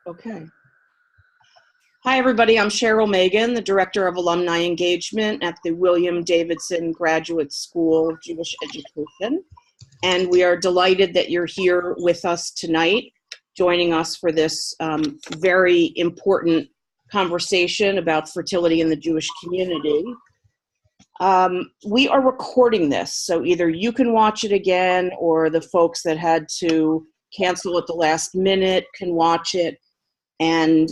Okay. Hi, everybody. I'm Cheryl Megan, the Director of Alumni Engagement at the William Davidson Graduate School of Jewish Education. And we are delighted that you're here with us tonight, joining us for this very important conversation about fertility in the Jewish community. We are recording this, so either you can watch it again or the folks that had to cancel at the last minute can watch it. And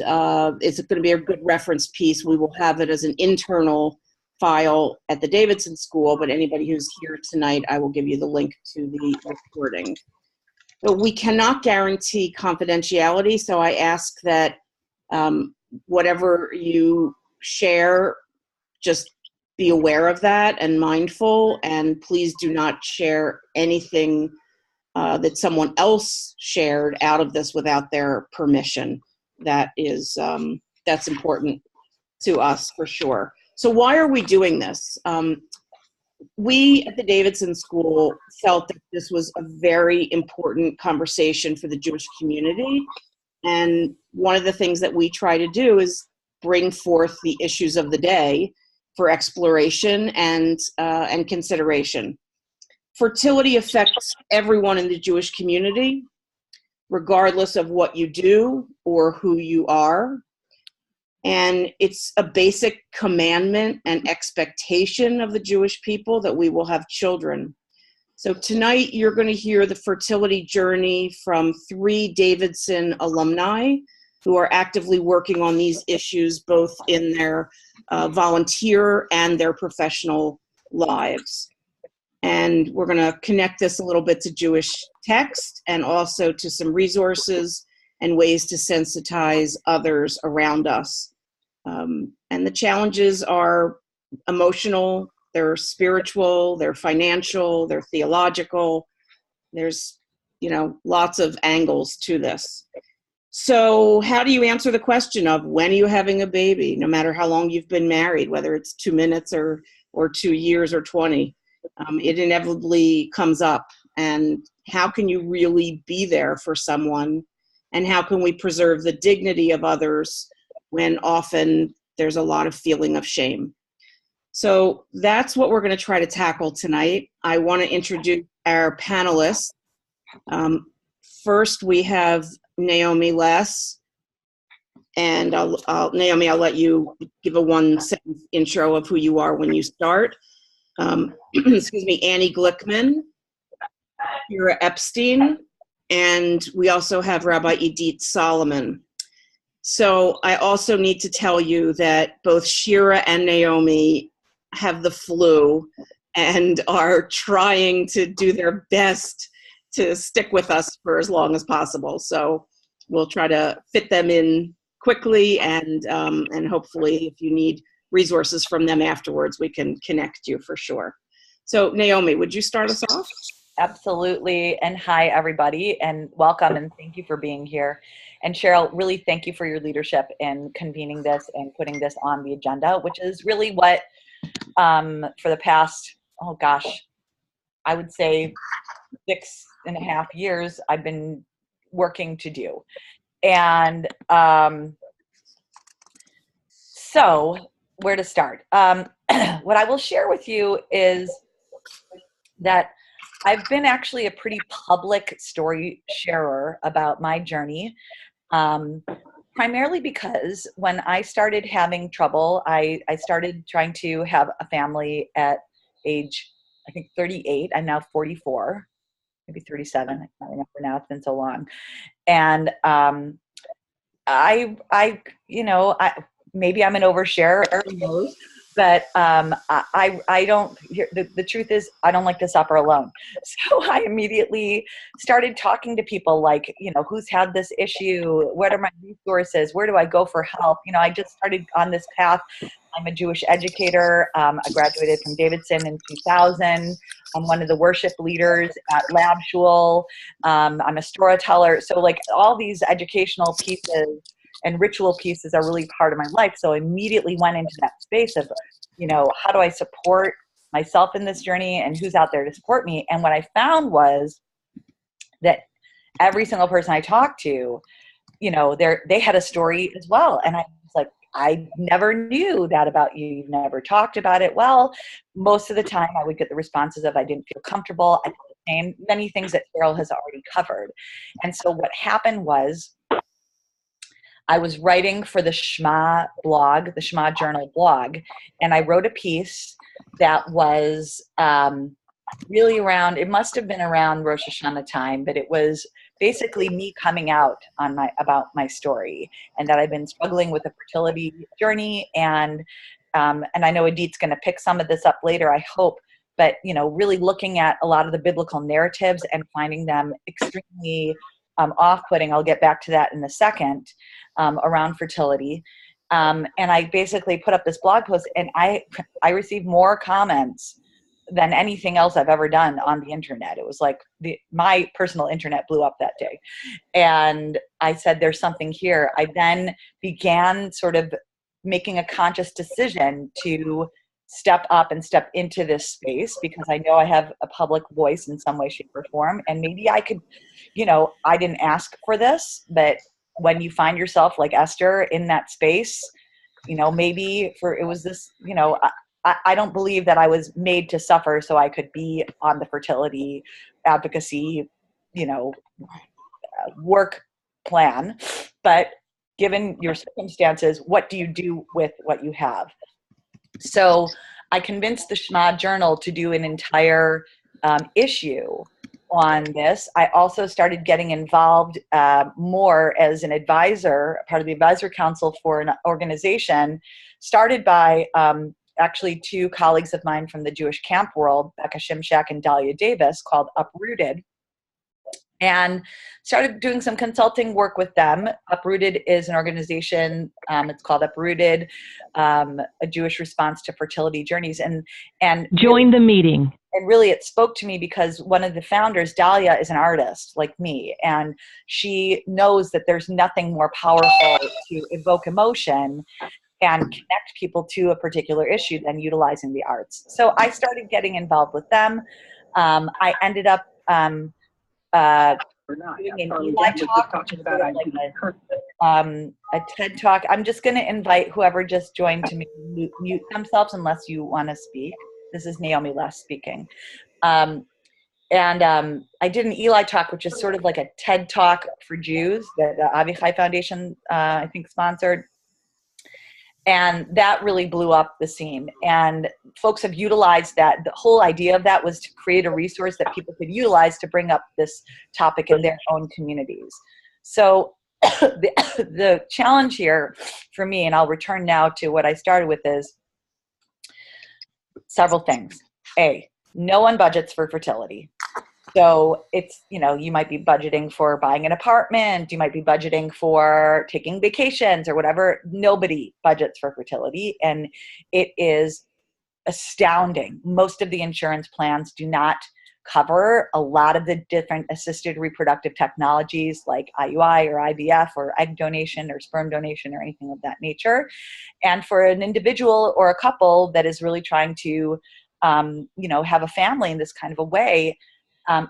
it's going to be a good reference piece. We will have it as an internal file at the Davidson School, but anybody who's here tonight, I will give you the link to the recording. But we cannot guarantee confidentiality, so I ask that whatever you share, just be aware of that and mindful, and please do not share anything that someone else shared out of this without their permission. That is, that's important to us for sure. So why are we doing this? We at the Davidson School felt that this was a very important conversation for the Jewish community. And one of the things that we try to do is bring forth the issues of the day for exploration and consideration. Fertility affects everyone in the Jewish community, regardless of what you do or who you are. And it's a basic commandment and expectation of the Jewish people that we will have children. So tonight you're going to hear the fertility journey from 3 Davidson alumni who are actively working on these issues both in their volunteer and their professional lives. And we're going to connect this a little bit to Jewish text and also to some resources and ways to sensitize others around us. And the challenges are emotional, they're spiritual, they're financial, they're theological. There's, lots of angles to this. So how do you answer the question of when are you having a baby, no matter how long you've been married, whether it's 2 minutes or 2 years or 20? It inevitably comes up. And how can you really be there for someone? And how can we preserve the dignity of others when often there's a lot of feeling of shame? So that's what we're going to try to tackle tonight. I want to introduce our panelists. First, we have Naomi Less. And Naomi, I'll let you give a 1-sentence intro of who you are when you start. Excuse me, Annie Glickman, Shira Epstein, and we also have Rabbi Idit Solomon. So I also need to tell you that both Shira and Naomi have the flu and are trying to do their best to stick with us for as long as possible. So we'll try to fit them in quickly, and hopefully if you need resources from them afterwards, we can connect you for sure. So Naomi, would you start us off? Absolutely. And hi, everybody, and welcome, and thank you for being here. And Cheryl, really thank you for your leadership in convening this and putting this on the agenda, which is really what, for the past, I would say 6.5 years, I've been working to do. And so where to start? What I will share with you is that I've been actually a pretty public story sharer about my journey, primarily because when I started having trouble, I started trying to have a family at age, I think 38. I'm now 44, maybe 37. I can't remember now. It's been so long. And maybe I'm an oversharer, but I don't, the truth is I don't like to suffer alone. So I immediately started talking to people like, who's had this issue? What are my resources? Where do I go for help? I just started on this path. I'm a Jewish educator. I graduated from Davidson in 2000. I'm one of the worship leaders at Lab Shul. I'm a storyteller. So like all these educational pieces and ritual pieces are really part of my life. So I immediately went into that space of, how do I support myself in this journey and who's out there to support me? And what I found was that every single person I talked to you know, they had a story as well. And I was like, I never knew that about you. You've never talked about it. Well, most of the time I would get the responses of, I didn't feel comfortable. I felt the same, many things that Cheryl has already covered. And so what happened was, I was writing for the Shema blog, the Shema Journal blog, and I wrote a piece that was really around, it must have been around Rosh Hashanah time, but it was basically me coming out on about my story, and that I've been struggling with a fertility journey. And I know Adit's going to pick some of this up later, I hope, but, you know, really looking at a lot of the biblical narratives and finding them extremely off-putting. I'll get back to that in a second, around fertility. And I basically put up this blog post, and I received more comments than anything else I've ever done on the internet. It was like my personal internet blew up that day. And I said, there's something here. I then began sort of making a conscious decision to step up and step into this space, because I know I have a public voice in some way, shape, or form. And maybe I could, you know, I didn't ask for this, but when you find yourself like Esther in that space, you know, maybe it was this, you know, I don't believe that I was made to suffer so I could be on the fertility advocacy, you know, work plan. But given your circumstances, what do you do with what you have? So I convinced the Shema Journal to do an entire issue on this. I also started getting involved more as an advisor, part of the advisor council for an organization started by actually two colleagues of mine from the Jewish camp world, Becca Shimshak and Dahlia Davis, called Uprooted. And started doing some consulting work with them. Uprooted is an organization, it's called Uprooted, a Jewish response to fertility journeys. And join the meeting. And really it spoke to me because one of the founders, Dahlia, is an artist like me. And she knows that there's nothing more powerful to evoke emotion and connect people to a particular issue than utilizing the arts. So I started getting involved with them. I ended up doing an Eli talk, which is sort of like a TED talk. I'm just going to invite whoever just joined to mute themselves unless you want to speak. This is Naomi Les speaking. I did an Eli talk, which is sort of like a TED talk for Jews that the Avichai Foundation, I think, sponsored. And that really blew up the scene. And folks have utilized that. The whole idea of that was to create a resource that people could utilize to bring up this topic in their own communities. So the challenge here for me, and I'll return now to what I started with, is several things. A, no one budgets for fertility. So it's, you know, you might be budgeting for buying an apartment, you might be budgeting for taking vacations or whatever. Nobody budgets for fertility. And it is astounding. Most of the insurance plans do not cover a lot of the different assisted reproductive technologies like IUI or IVF or egg donation or sperm donation or anything of that nature. And for an individual or a couple that is really trying to, you know, have a family in this kind of a way,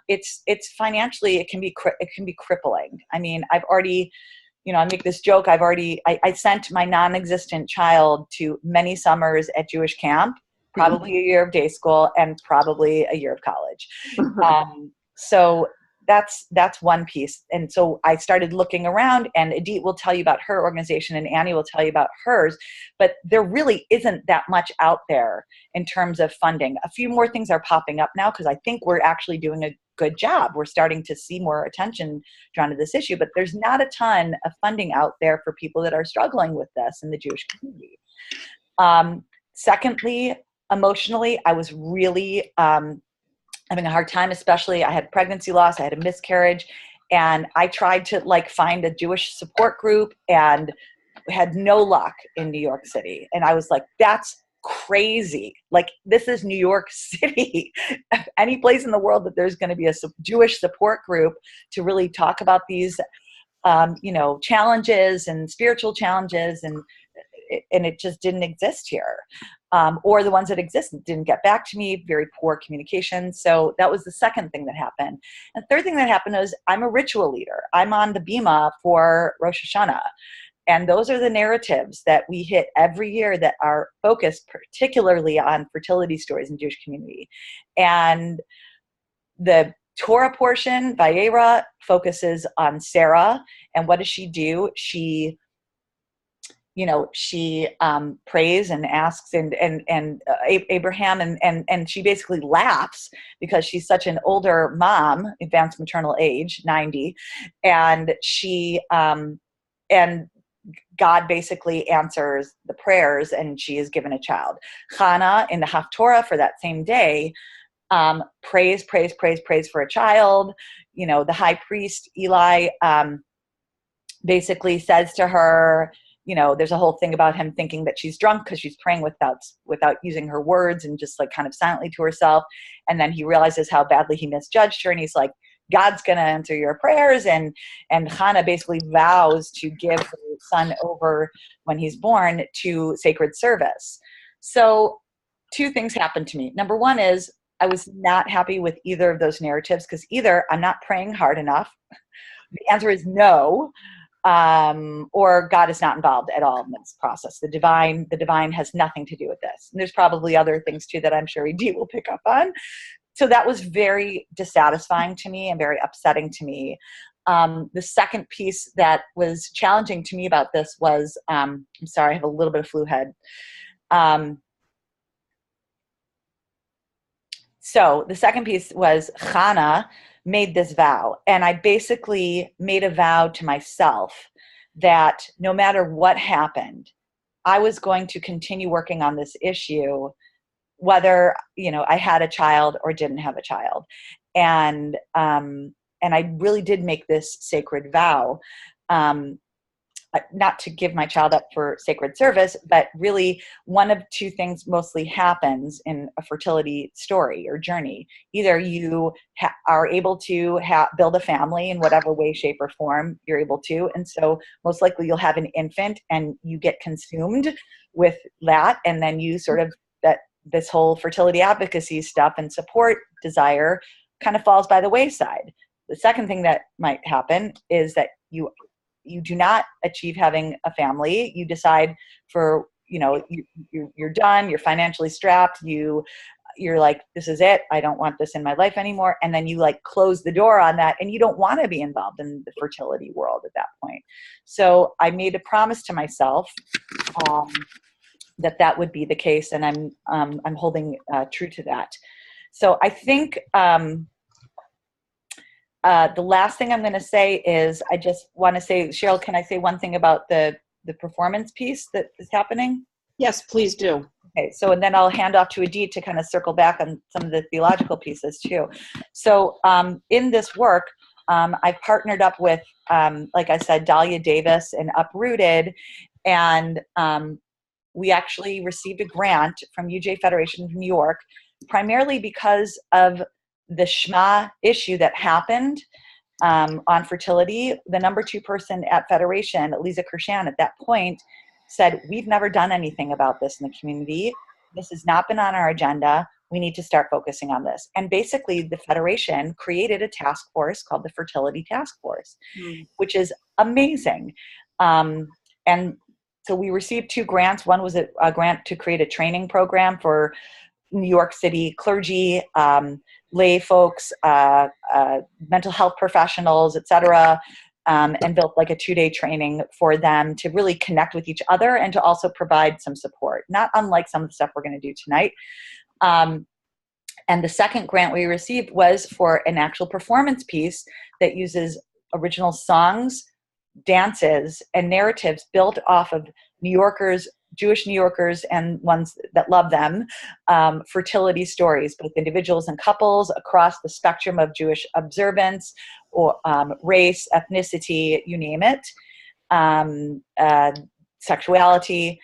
it's financially, it can be crippling. I mean, I've already, you know, I make this joke. I sent my non-existent child to many summers at Jewish camp, probably a year of day school and probably a year of college. So that's one piece. And so I started looking around, and Adit will tell you about her organization and Annie will tell you about hers, but there really isn't that much out there in terms of funding. A few more things are popping up now because I think we're actually doing a good job. We're starting to see more attention drawn to this issue, but there's not a ton of funding out there for people that are struggling with this in the Jewish community. Secondly, emotionally, I was really having a hard time, especially I had pregnancy loss, I had a miscarriage, and I tried to find a Jewish support group and had no luck in New York City. And I was like, that's crazy. Like, this is New York City. Any place in the world that there's going to be a Jewish support group to really talk about these, challenges and spiritual challenges, and it just didn't exist here. or the ones that exist didn't get back to me, very poor communication. So that was the second thing that happened. And the third thing that happened was I'm a ritual leader. I'm on the Bima for Rosh Hashanah. And those are the narratives that we hit every year that are focused particularly on fertility stories in Jewish community. And the Torah portion, Vayera, focuses on Sarah. And what does she do? She prays and asks and Abraham and she basically laughs because she's such an older mom, advanced maternal age, 90, and and God basically answers the prayers and she is given a child. Hannah in the Haftorah for that same day prays for a child. The high priest Eli basically says to her, there's a whole thing about him thinking that she's drunk because she's praying without using her words and just like kind of silently to herself. And then he realizes how badly he misjudged her. And he's like, God's going to answer your prayers. And Hannah basically vows to give her son over when he's born to sacred service. So 2 things happened to me. Number one is I was not happy with either of those narratives because either I'm not praying hard enough. The answer is no. Or God is not involved at all in this process. The divine has nothing to do with this. And there's probably other things too that I'm sure ED will pick up on. So that was very dissatisfying to me and very upsetting to me. The second piece that was challenging to me about this was, I'm sorry, I have a little bit of flu head. So the second piece was Hannah made this vow. And I basically made a vow to myself that no matter what happened, I was going to continue working on this issue, whether, I had a child or didn't have a child. And I really did make this sacred vow, not to give my child up for sacred service, but really one of 2 things mostly happens in a fertility story or journey. Either you are able to build a family in whatever way, shape, or form you're able to. And so most likely you'll have an infant and you get consumed with that. And then you sort of, this whole fertility advocacy stuff and support desire kind of falls by the wayside. The second thing that might happen is that you do not achieve having a family. You decide for, you're done, you're financially strapped, you're like, this is it, I don't want this in my life anymore. And then you like close the door on that and you don't want to be involved in the fertility world at that point. So I made a promise to myself that would be the case. And I'm holding true to that. So I think, the last thing I'm going to say is I just want to say, Cheryl, can I say one thing about the performance piece that is happening? Yes, please do. Okay, so and then I'll hand off to Adit to kind of circle back on some of the theological pieces too. So in this work, I've partnered up with, like I said, Dahlia Davis and Uprooted, and we actually received a grant from UJ Federation of New York, primarily because of the Shema issue that happened on fertility. The number 2 person at Federation, Lisa Kershan, at that point said, we've never done anything about this in the community. This has not been on our agenda. We need to start focusing on this. And basically the Federation created a task force called the Fertility Task Force, which is amazing. And so we received 2 grants. One was a grant to create a training program for New York City clergy, lay folks, mental health professionals, et cetera, and built like a 2-day training for them to really connect with each other and to also provide some support, not unlike some of the stuff we're going to do tonight. And the second grant we received was for an actual performance piece that uses original songs, dances, and narratives built off of New Yorkers, Jewish New Yorkers and ones that love them, fertility stories, both individuals and couples across the spectrum of Jewish observance or race, ethnicity, you name it, sexuality.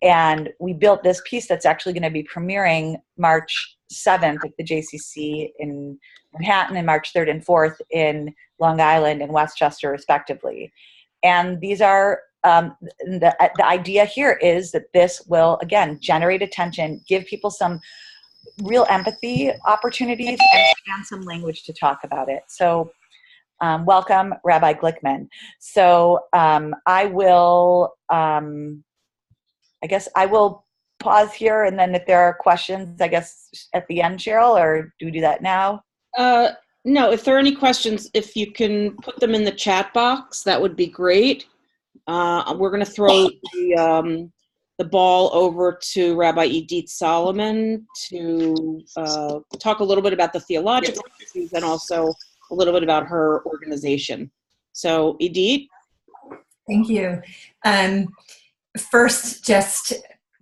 And we built this piece that's actually going to be premiering March 7th at the JCC in Manhattan and March 3rd and 4th in Long Island and Westchester, respectively. And these are, the idea here is that this will, again, generate attention, give people some real empathy opportunities, and some language to talk about it. So welcome, Rabbi Glickman. So I guess I will pause here, and then if there are questions, I guess at the end, Cheryl, or do we do that now? No, if there are any questions, if you can put them in the chat box, that would be great. We're going to throw the ball over to Rabbi Idit Solomon to talk a little bit about the theological issues and also a little bit about her organization. So, Idit? Thank you. First, just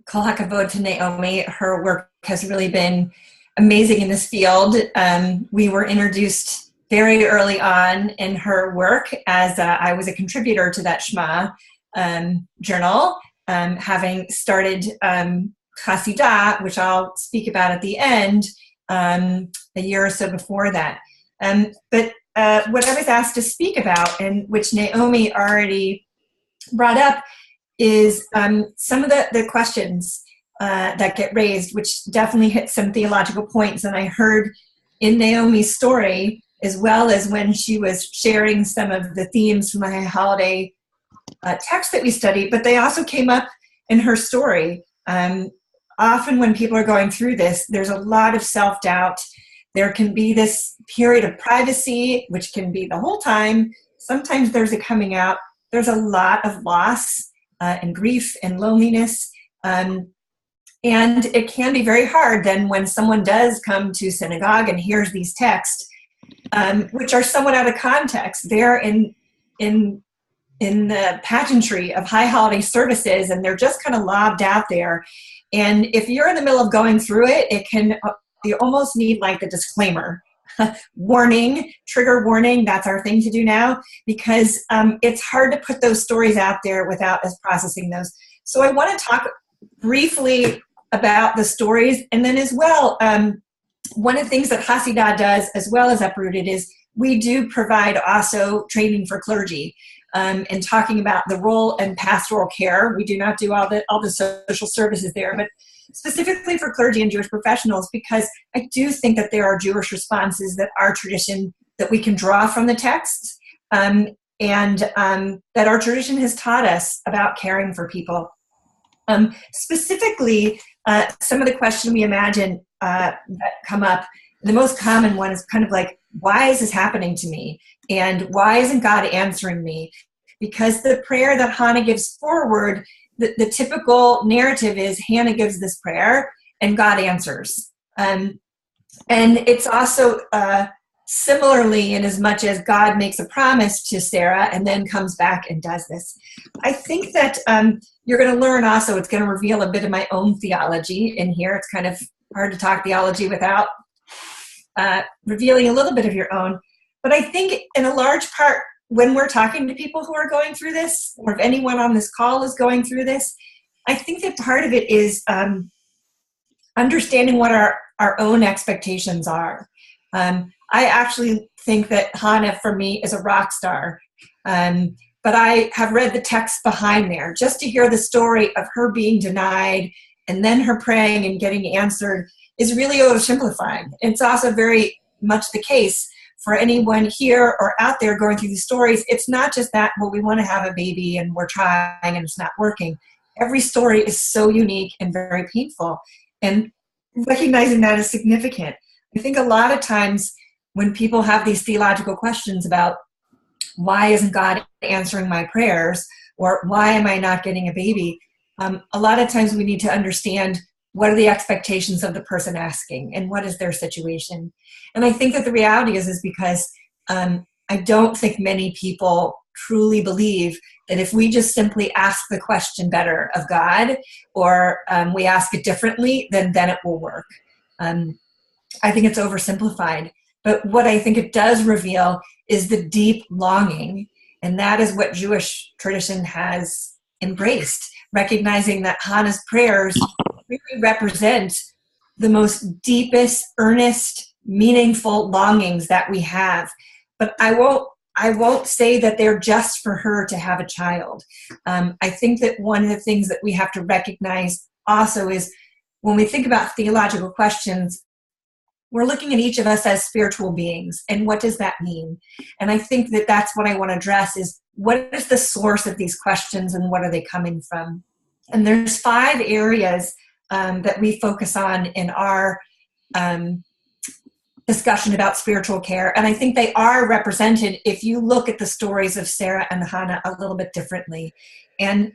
kol hakavod to Naomi. Her work has really been amazing in this field. We were introduced very early on in her work as I was a contributor to that Shema journal, having started Hasidah, which I'll speak about at the end, a year or so before that. But what I was asked to speak about, and which Naomi already brought up, is some of the questions that get raised, which definitely hit some theological points. And I heard in Naomi's story, as well as when she was sharing some of the themes from the High Holiday text that we studied, but they also came up in her story. Often when people are going through this, there's a lot of self-doubt. There can be this period of privacy, which can be the whole time. Sometimes there's a coming out. There's a lot of loss and grief and loneliness. And it can be very hard then when someone does come to synagogue and hears these texts, which are somewhat out of context. They're in the pageantry of high holiday services, and they're just kind of lobbed out there. And if you're in the middle of going through it, you almost need like the disclaimer. Warning, trigger warning, that's our thing to do now, because it's hard to put those stories out there without us processing those. So I want to talk briefly about the stories, and then as well, one of the things that Hasidah does, as well as Uprooted, is we do provide also training for clergy and talking about the role and pastoral care. We do not do all the social services there, but specifically for clergy and Jewish professionals, because I do think that there are Jewish responses that our tradition, that we can draw from the text, and that our tradition has taught us about caring for people. Specifically, some of the questions we imagine that come up, the most common one is kind of like, why is this happening to me? And why isn't God answering me? Because the prayer that Hannah gives forward, the typical narrative is Hannah gives this prayer and God answers. And it's also similarly in as much as God makes a promise to Sarah and then comes back and does this. I think that you're going to learn also, it's going to reveal a bit of my own theology in here. It's kind of hard to talk theology without revealing a little bit of your own. But I think in a large part, when we're talking to people who are going through this, or if anyone on this call is going through this, I think that part of it is understanding what our own expectations are. I actually think that Hannah, for me, is a rock star. But I have read the text behind there. Just to hear the story of her being denied and then her praying and getting answered is really oversimplifying. It's also very much the case for anyone here or out there going through these stories. It's not just that, well, we want to have a baby and we're trying and it's not working. Every story is so unique and very painful. And recognizing that is significant. I think a lot of times when people have these theological questions about why isn't God answering my prayers, or why am I not getting a baby, a lot of times we need to understand what are the expectations of the person asking and what is their situation. And I think that the reality is because I don't think many people truly believe that if we just simply ask the question better of God, or we ask it differently, then it will work. I think it's oversimplified. But what I think it does reveal is the deep longing, and that is what Jewish tradition has embraced, recognizing that Hannah's prayers really represent the most deepest, earnest, meaningful longings that we have. But I won't I won't say that they're just for her to have a child. I think that one of the things that we have to recognize also is when we think about theological questions, we're looking at each of us as spiritual beings. And what does that mean? And I think that that's what I want to address is what is the source of these questions and what are they coming from? And there's 5 areas that we focus on in our discussion about spiritual care. And I think they are represented if you look at the stories of Sarah and Hannah a little bit differently. And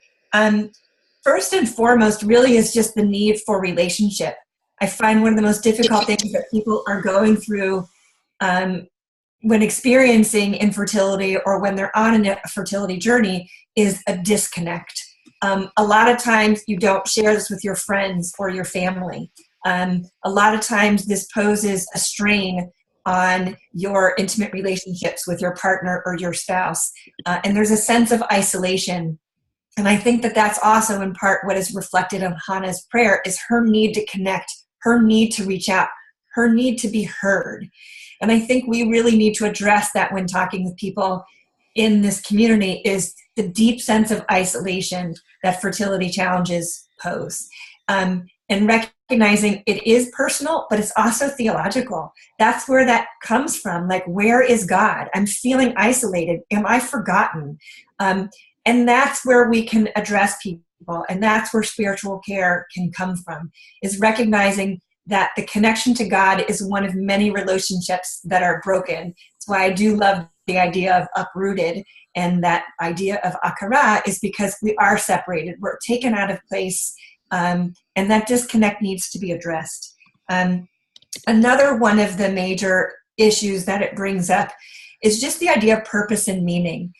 first and foremost really is just the need for relationship. I find one of the most difficult things that people are going through when experiencing infertility or when they're on a fertility journey is a disconnect. A lot of times you don't share this with your friends or your family. A lot of times this poses a strain on your intimate relationships with your partner or your spouse. And there's a sense of isolation. And I think that that's also in part what is reflected in Hannah's prayer is her need to connect, her need to reach out, her need to be heard. And I think we really need to address that when talking with people in this community is the deep sense of isolation that fertility challenges pose. And recognizing it is personal, but it's also theological. That's where that comes from. Like, where is God? I'm feeling isolated. Am I forgotten? And that's where we can address people. And that's where spiritual care can come from, is recognizing that the connection to God is one of many relationships that are broken. That's why I do love the idea of uprooted. And that idea of akara is because we are separated. We're taken out of place. And that disconnect needs to be addressed. Another one of the major issues that it brings up is just the idea of purpose and meaning.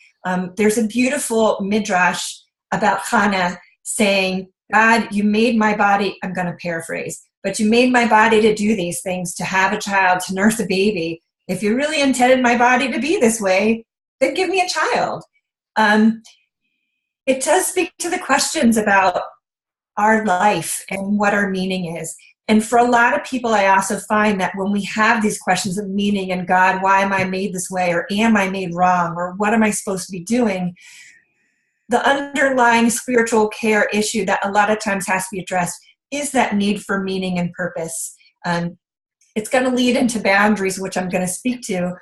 There's a beautiful midrash about Hannah saying, God, you made my body, I'm going to paraphrase, but you made my body to do these things, to have a child, to nurse a baby. If you really intended my body to be this way, then give me a child. It does speak to the questions about our life and what our meaning is. And for a lot of people, I also find that when we have these questions of meaning and God, why am I made this way? Or am I made wrong? Or what am I supposed to be doing? The underlying spiritual care issue that a lot of times has to be addressed is that need for meaning and purpose. It's going to lead into boundaries, which I'm going to speak to.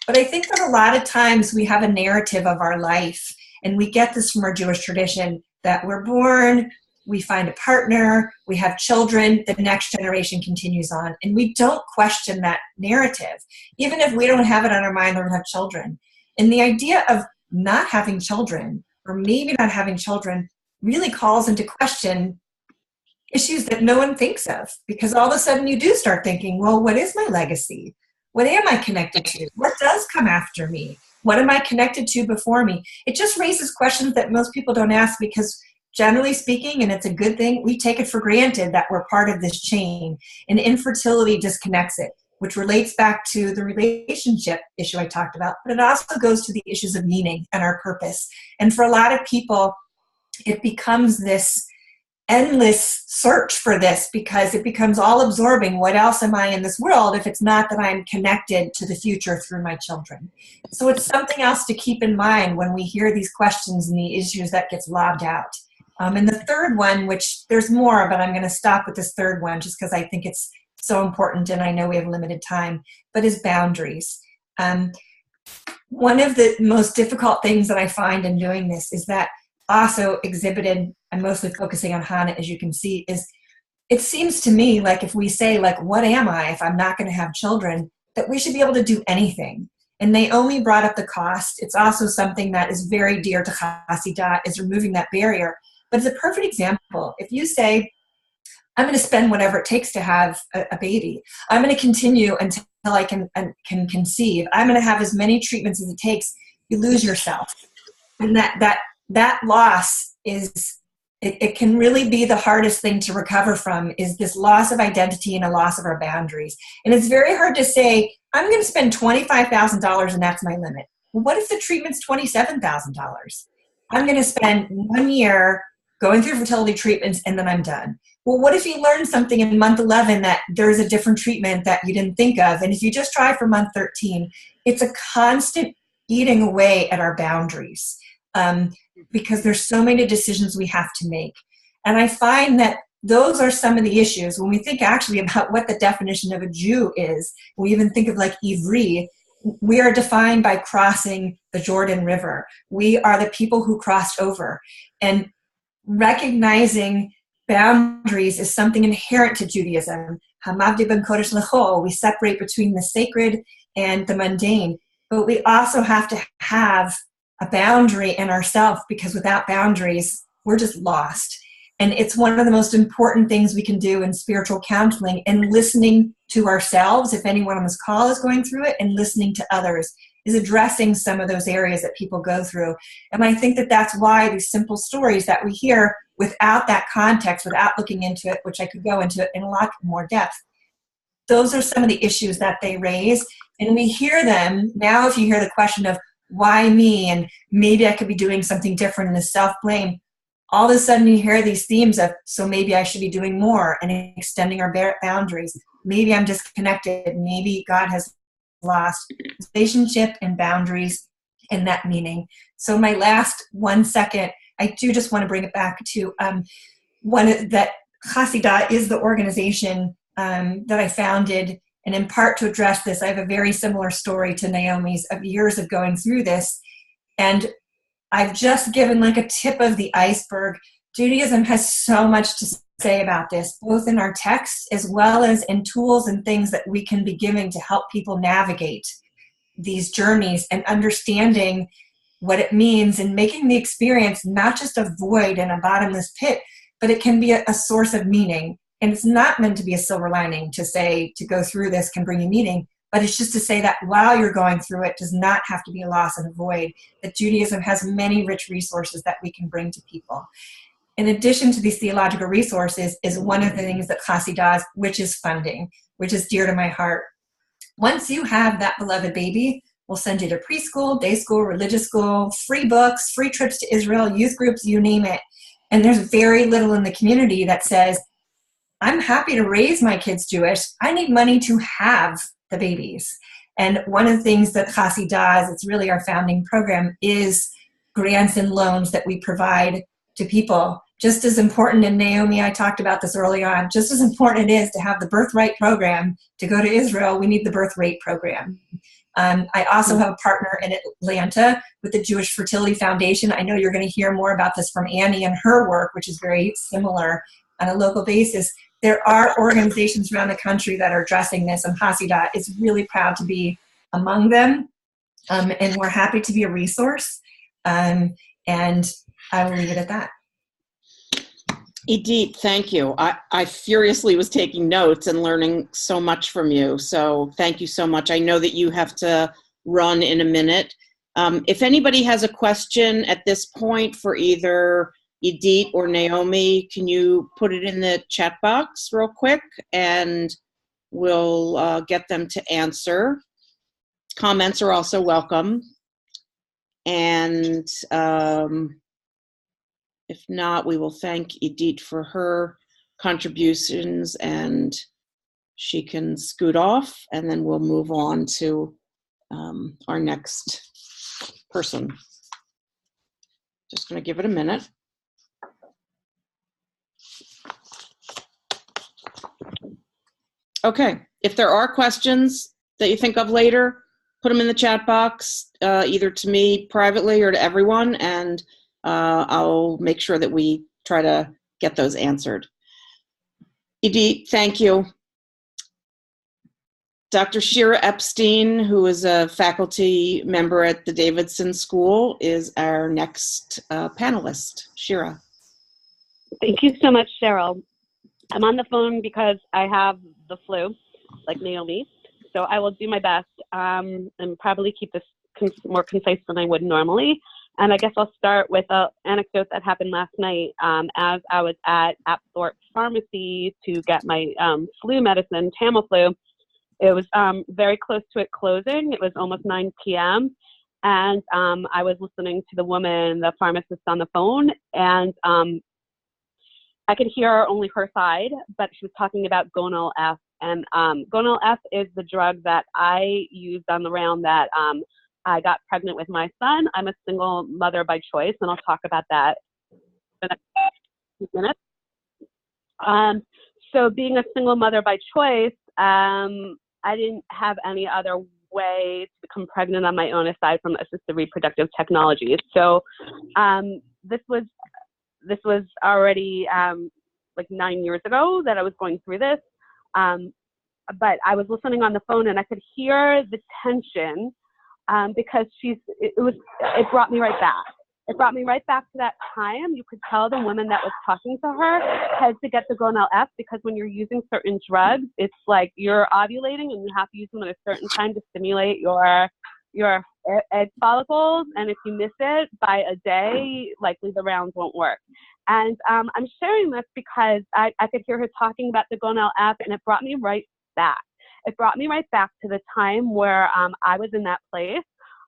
But I think that a lot of times we have a narrative of our life, and we get this from our Jewish tradition, that we're born, we find a partner, we have children, the next generation continues on. And we don't question that narrative, even if we don't have it on our mind or we have children. And the idea of not having children, or maybe not having children, really calls into question issues that no one thinks of. Because all of a sudden you do start thinking, well, what is my legacy? What am I connected to? What does come after me? What am I connected to before me? It just raises questions that most people don't ask because generally speaking, and it's a good thing, we take it for granted that we're part of this chain. And infertility disconnects it, which relates back to the relationship issue I talked about, but it also goes to the issues of meaning and our purpose. And for a lot of people, it becomes this endless search for this because it becomes all absorbing. What else am I in this world if it's not that I'm connected to the future through my children? So it's something else to keep in mind when we hear these questions and the issues that gets lobbed out. And the third one, which there's more, but I'm going to stop with this third one just because I think it's so important and I know we have limited time, but is boundaries. One of the most difficult things that I find in doing this is that also exhibited, I'm mostly focusing on Hannah, as you can see, is it seems to me like if we say, like, what am I if I'm not going to have children, that we should be able to do anything. And Naomi brought up the cost. It's also something that is very dear to Hasidah, is removing that barrier. But it's a perfect example. If you say, I'm going to spend whatever it takes to have a baby. I'm going to continue until I can conceive. I'm going to have as many treatments as it takes. You lose yourself. And that loss is, it can really be the hardest thing to recover from, is this loss of identity and a loss of our boundaries. And it's very hard to say, I'm going to spend $25,000 and that's my limit. Well, what if the treatment's $27,000? I'm going to spend 1 year going through fertility treatments and then I'm done. Well, what if you learn something in month 11 that there's a different treatment that you didn't think of? And if you just try for month 13, it's a constant eating away at our boundaries, because there's so many decisions we have to make. And I find that those are some of the issues when we think actually about what the definition of a Jew is. We even think of like Ivri. We are defined by crossing the Jordan River. We are the people who crossed over. And recognizing boundaries is something inherent to Judaism. Hamavdi ben Kodesh L'chol, we separate between the sacred and the mundane. But we also have to have a boundary in ourselves, because without boundaries, we're just lost. And it's one of the most important things we can do in spiritual counseling, and listening to ourselves, if anyone on this call is going through it, and listening to others, is addressing some of those areas that people go through. And I think that that's why these simple stories that we hear, without that context, without looking into it, which I could go into it in a lot more depth, those are some of the issues that they raise. And we hear them now. If you hear the question of why me, and maybe I could be doing something different, in the self-blame, all of a sudden you hear these themes of, so maybe I should be doing more and extending our boundaries. Maybe I'm disconnected. Maybe God has lost relationship and boundaries in that meaning. So my last 1 second, I do just want to bring it back to that Hasidah is the organization that I founded. And in part to address this, I have a very similar story to Naomi's of years of going through this. And I've just given like a tip of the iceberg. Judaism has so much to say about this, both in our texts as well as in tools and things that we can be giving to help people navigate these journeys and understanding what it means, and making the experience not just a void and a bottomless pit, but it can be a source of meaning. And it's not meant to be a silver lining to say to go through this can bring you meaning, but it's just to say that while you're going through it does not have to be a loss and a void, that Judaism has many rich resources that we can bring to people. In addition to these theological resources is one of the things that Chassid does, which is funding, which is dear to my heart. Once you have that beloved baby, we'll send you to preschool, day school, religious school, free books, free trips to Israel, youth groups, you name it. And there's very little in the community that says, I'm happy to raise my kids Jewish. I need money to have the babies. And one of the things that Chassid does, it's really our founding program, is grants and loans that we provide to people. Just as important, and Naomi, I talked about this early on, just as important it is to have the birthright program to go to Israel, we need the birth rate program. I also have a partner in Atlanta with the Jewish Fertility Foundation. I know you're going to hear more about this from Annie and her work, which is very similar on a local basis. There are organizations around the country that are addressing this, and Hasidah is really proud to be among them, and we're happy to be a resource, and I will leave it at that. Idit, thank you. I furiously was taking notes and learning so much from you, so thank you so much. I know that you have to run in a minute. If anybody has a question at this point for either Idit or Naomi, can you put it in the chat box real quick, and we'll get them to answer. Comments are also welcome. And if not, we will thank Idit for her contributions, and she can scoot off, and then we'll move on to our next person. Just going to give it a minute. Okay, if there are questions that you think of later, put them in the chat box, either to me privately or to everyone, and I'll make sure that we try to get those answered. Idit, thank you. Dr. Shira Epstein, who is a faculty member at the Davidson School, is our next panelist. Shira. Thank you so much, Cheryl. I'm on the phone because I have the flu, like Naomi, so I will do my best and probably keep this more concise than I would normally. And I guess I'll start with an anecdote that happened last night as I was at Apthorpe Pharmacy to get my flu medicine, Tamiflu. It was very close to it closing. It was almost 9 p.m. And I was listening to the woman, the pharmacist, on the phone, and I could hear only her side, but she was talking about Gonal F. And Gonal F is the drug that I used on the round that I got pregnant with my son. I'm a single mother by choice, and I'll talk about that in the next few minutes. So being a single mother by choice, I didn't have any other way to become pregnant on my own aside from assisted reproductive technologies. So this was already like 9 years ago that I was going through this. But I was listening on the phone and I could hear the tension because it brought me right back. It brought me right back to that time. You could tell the woman that was talking to her had to get the GoNL-F because when you're using certain drugs, it's like you're ovulating and you have to use them at a certain time to stimulate your egg follicles. And if you miss it by a day, likely the rounds won't work. And I'm sharing this because I could hear her talking about the GoNL-F, and it brought me right back. It brought me right back to the time where I was in that place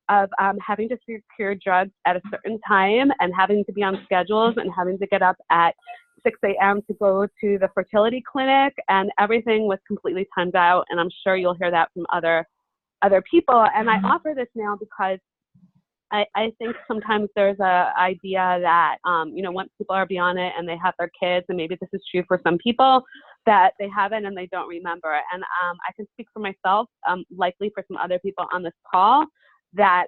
of having to secure drugs at a certain time and having to be on schedules and having to get up at 6 a.m. to go to the fertility clinic, and everything was completely timed out. And I'm sure you'll hear that from other people. And I offer this now because I think sometimes there's a idea that, once people are beyond it and they have their kids, and maybe this is true for some people, that they have it and they don't remember it. And I can speak for myself, likely for some other people on this call, that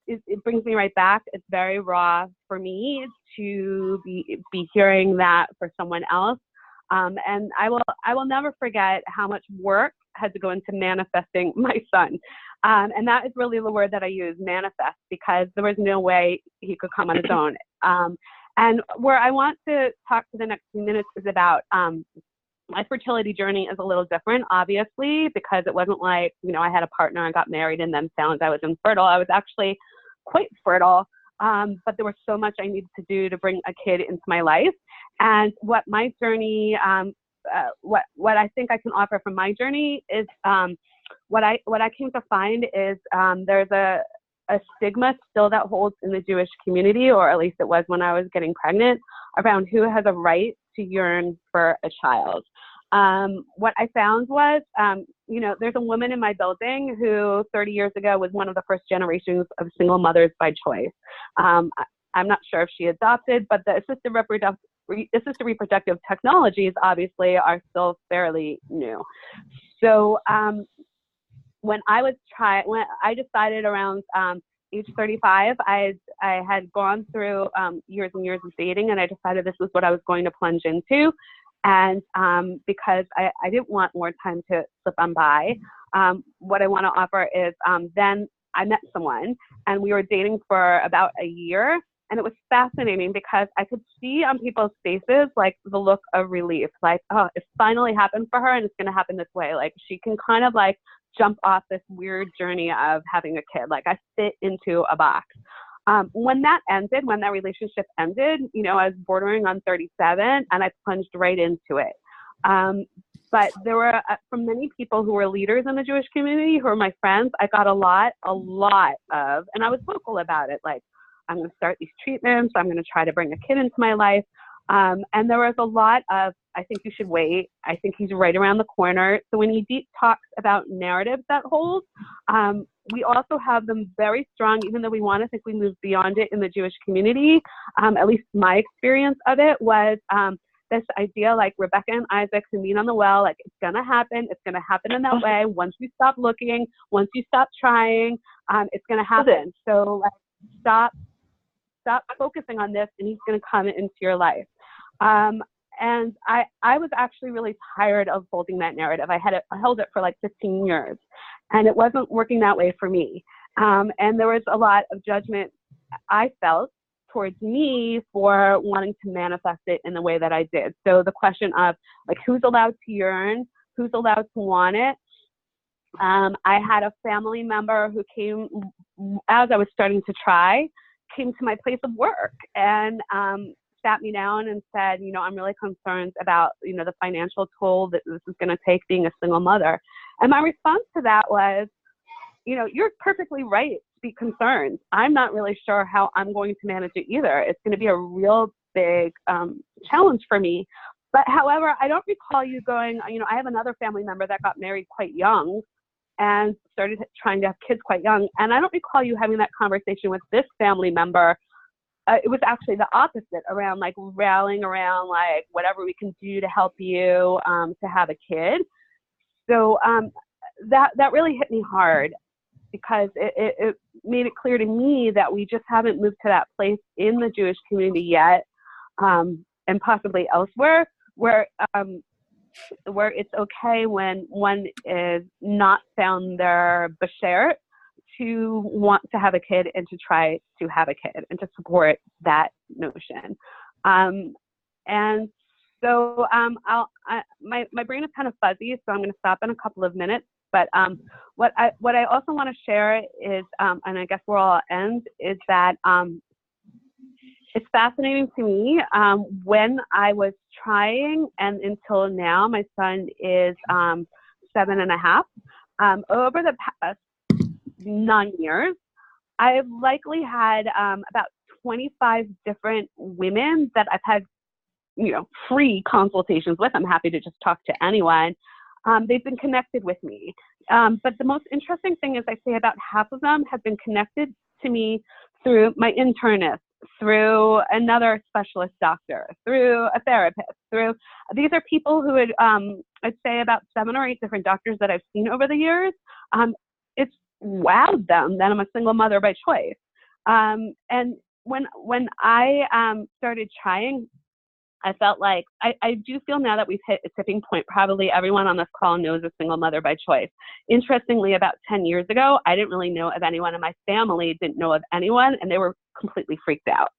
it brings me right back. It's very raw for me to be hearing that for someone else. And I will never forget how much work had to go into manifesting my son. And that is really the word that I use, manifest, because there was no way he could come on his own. And where I want to talk for the next few minutes is about my fertility journey is a little different, obviously, because it wasn't like, I had a partner and got married and then found I was infertile. I was actually quite fertile, but there was so much I needed to do to bring a kid into my life. And what my journey, what I think I can offer from my journey is what I came to find is there's a stigma still that holds in the Jewish community, or at least it was when I was getting pregnant, around who has a right to yearn for a child. What I found was, there's a woman in my building who 30 years ago was one of the first generations of single mothers by choice. I'm not sure if she adopted, but the assisted reproductive technologies obviously are still fairly new. So when I decided around age 35, I had gone through years and years of dating, and I decided this was what I was going to plunge into. And because I didn't want more time to slip on by, what I want to offer is then I met someone, and we were dating for about a year. And it was fascinating because I could see on people's faces, like, the look of relief, like, oh, it finally happened for her, and it's going to happen this way. Like, she can kind of like jump off this weird journey of having a kid. Like, I fit into a box. When that relationship ended, I was bordering on 37, and I plunged right into it. But there were, from many people who were leaders in the Jewish community, who were my friends, I got a lot of, and I was vocal about it, like, I'm going to start these treatments, I'm going to try to bring a kid into my life. And there was a lot of, I think you should wait. I think he's right around the corner. So when he talks about narratives that hold, we also have them very strong, even though we want to think we moved beyond it in the Jewish community. At least my experience of it was this idea, like Rebecca and Isaac who meet on the well, like, it's going to happen. It's going to happen in that way. Once you stop looking, once you stop trying, it's going to happen. So like, stop focusing on this, and he's going to come into your life. And I was actually really tired of holding that narrative. I held it for like 15 years, and it wasn't working that way for me. And there was a lot of judgment I felt towards me for wanting to manifest it in the way that I did. So the question of, like, who's allowed to yearn, who's allowed to want it. I had a family member who came as I was starting to try, came to my place of work and sat me down and said, I'm really concerned about, the financial toll that this is going to take being a single mother. And my response to that was, you're perfectly right to be concerned. I'm not really sure how I'm going to manage it either. It's going to be a real big challenge for me. But however, I don't recall you going, I have another family member that got married quite young. and started trying to have kids quite young. And I don't recall you having that conversation with this family member. It was actually the opposite, around like rallying around like whatever we can do to help you to have a kid. So that really hit me hard, because it made it clear to me that we just haven't moved to that place in the Jewish community yet, and possibly elsewhere, where it's okay when one is not found their bashert to want to have a kid and to try to have a kid and to support that notion. And so my brain is kind of fuzzy, so I'm going to stop in a couple of minutes. But what I also want to share is, and I guess where I'll end, is that it's fascinating to me, when I was trying, and until now, my son is 7.5. Over the past 9 years, I've likely had about 25 different women that I've had, free consultations with. I'm happy to just talk to anyone. They've been connected with me. But the most interesting thing is, I say about half of them have been connected to me through my internist, through another specialist doctor, through a therapist, these are people who had, I'd say about 7 or 8 different doctors that I've seen over the years. It's wowed them that I'm a single mother by choice. And when I started trying, I felt like I do feel now that we've hit a tipping point. Probably everyone on this call knows a single mother by choice. Interestingly, about 10 years ago, I didn't really know of anyone, and my family didn't know of anyone, and they were completely freaked out.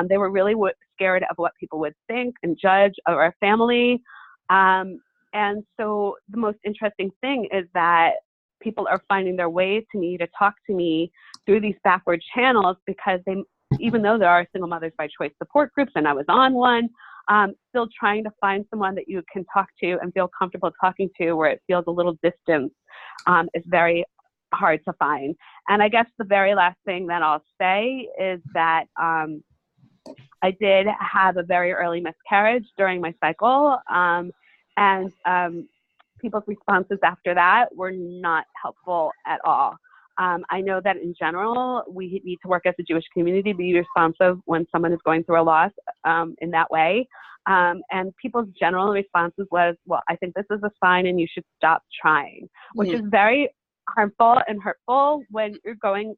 They were really scared of what people would think and judge of our family. And so the most interesting thing is that people are finding their way to me to talk to me through these backward channels, because even though there are single mothers by choice support groups, and I was on one, still trying to find someone that you can talk to and feel comfortable talking to, where it feels a little distant, is very hard to find. And I guess the very last thing that I'll say is that I did have a very early miscarriage during my cycle, and people's responses after that were not helpful at all. I know that in general, we need to work as a Jewish community, be responsive when someone is going through a loss in that way. And people's general responses was, well, I think this is a sign and you should stop trying, which is very harmful and hurtful when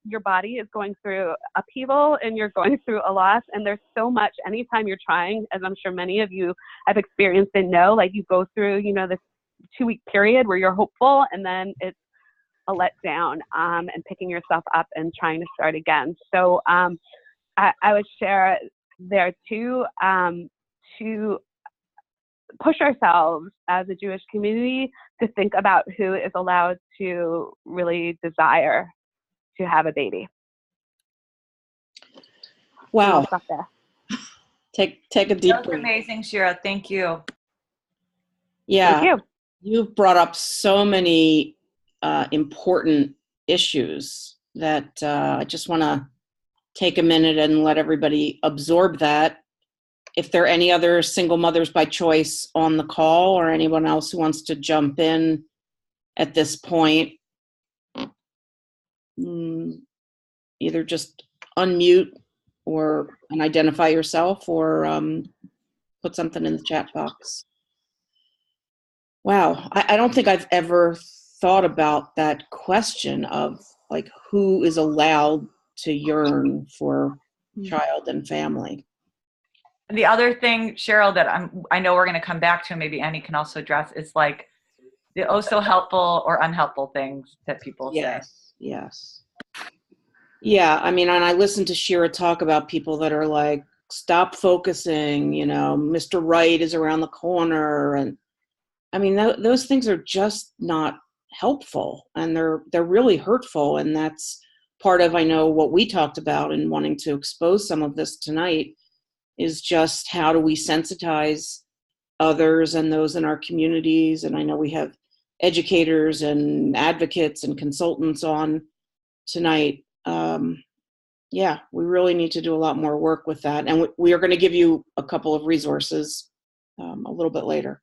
your body is going through upheaval and you're going through a loss. And there's so much, anytime you're trying, as I'm sure many of you have experienced and know, like you go through, this 2-week period where you're hopeful, and then it's a letdown, and picking yourself up and trying to start again. So I would share there too, to push ourselves as a Jewish community to think about who is allowed to really desire to have a baby. Wow. I'll stop there. Take a deep That was breath. amazing, Shira. Thank you. Yeah. Thank you. You've brought up so many important issues that I just want to take a minute and let everybody absorb that. If there are any other single mothers by choice on the call, or anyone else who wants to jump in at this point, either just unmute and identify yourself, or put something in the chat box. Wow, I don't think I've ever thought about that question of like who is allowed to yearn for child and family. The other thing, Cheryl, that I know we're going to come back to, and maybe Annie can also address, is like the oh so helpful or unhelpful things that people say. Yes. Yeah, I mean, and I listen to Shira talk about people that are like, stop focusing, Mr. Right is around the corner. And I mean, those things are just not helpful, and they're really hurtful. And that's part of, I know, what we talked about in wanting to expose some of this tonight, is just how do we sensitize others and those in our communities. And I know we have educators and advocates and consultants on tonight. Yeah, we really need to do a lot more work with that. And we are going to give you a couple of resources a little bit later.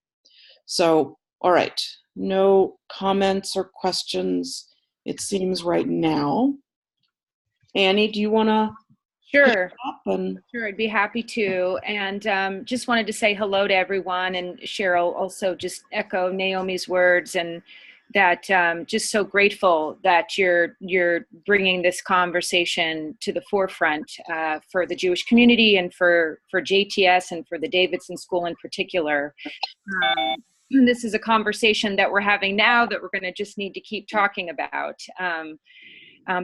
So All right. No comments or questions, it seems, right now. Annie, do you want to Sure. up and Sure, I'd be happy to. And just wanted to say hello to everyone. And Cheryl, also just echo Naomi's words, and that just so grateful that you're bringing this conversation to the forefront for the Jewish community and for JTS and for the Davidson School in particular. This is a conversation that we're having now that we're going to just need to keep talking about.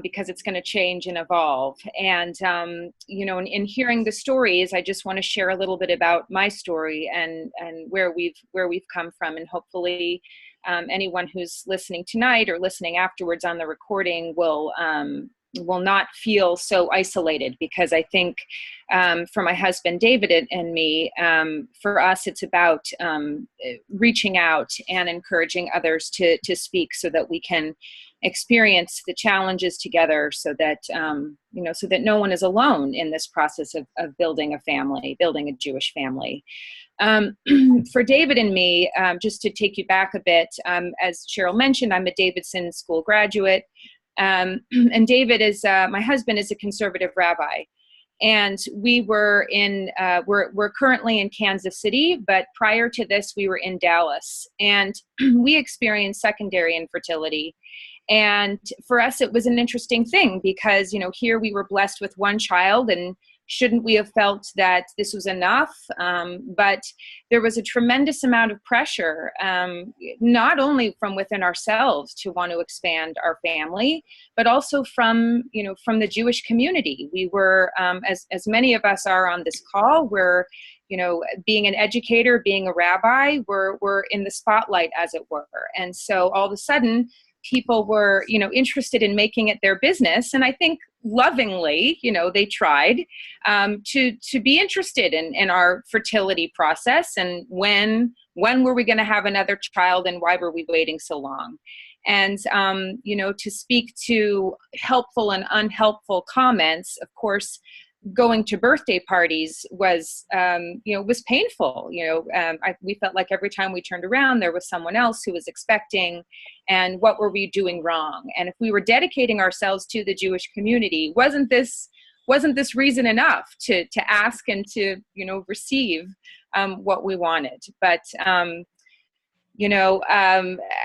Because it's going to change and evolve. And, you know, in hearing the stories, I just want to share a little bit about my story and where we've come from. And hopefully anyone who's listening tonight or listening afterwards on the recording will not feel so isolated, because I think for my husband, David, and me, for us, it's about reaching out and encouraging others to speak so that we can experience the challenges together, so that so that no one is alone in this process of building a family, building a Jewish family. For David and me, just to take you back a bit, as Cheryl mentioned, I'm a Davidson School graduate, and David is my husband is a conservative rabbi. And we were we're currently in Kansas City, but prior to this, we were in Dallas, and we experienced secondary infertility. And for us, it was an interesting thing because, you know, here we were blessed with one child, and shouldn't we have felt that this was enough? But there was a tremendous amount of pressure, not only from within ourselves to want to expand our family, but also from the Jewish community. We were, as many of us are on this call, we're, you know, being an educator, being a rabbi, we're in the spotlight, as it were. And so all of a sudden, people were, you know, interested in making it their business. And I think lovingly, you know, they tried to be interested in our fertility process, and when were we going to have another child, and why were we waiting so long? And, you know, to speak to helpful and unhelpful comments, of course, going to birthday parties was, was painful. We felt like every time we turned around, there was someone else who was expecting, and what were we doing wrong? And if we were dedicating ourselves to the Jewish community, wasn't this reason enough to ask and to, receive what we wanted? But,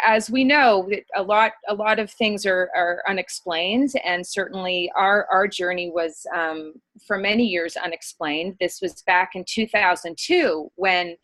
as we know, a lot of things are unexplained, and certainly our journey was for many years unexplained. This was back in 2002 when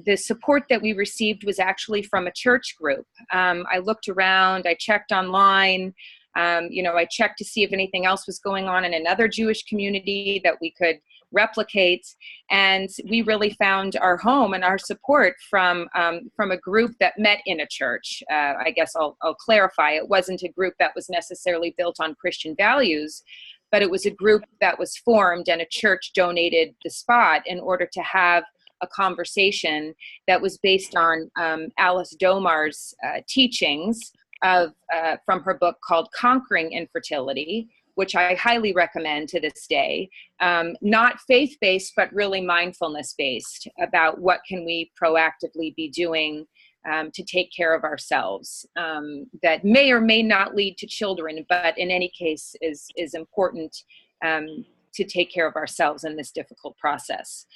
the support that we received was actually from a church group. I looked around, I checked online, I checked to see if anything else was going on in another Jewish community that we could replicate, and we really found our home and our support from a group that met in a church. I guess I'll clarify, it wasn't a group that was necessarily built on Christian values, but it was a group that was formed, and a church donated the spot in order to have a conversation that was based on Alice Domar's teachings from her book called Conquering Infertility, which I highly recommend to this day. Not faith-based, but really mindfulness-based about what can we proactively be doing to take care of ourselves, that may or may not lead to children, but in any case is important to take care of ourselves in this difficult process.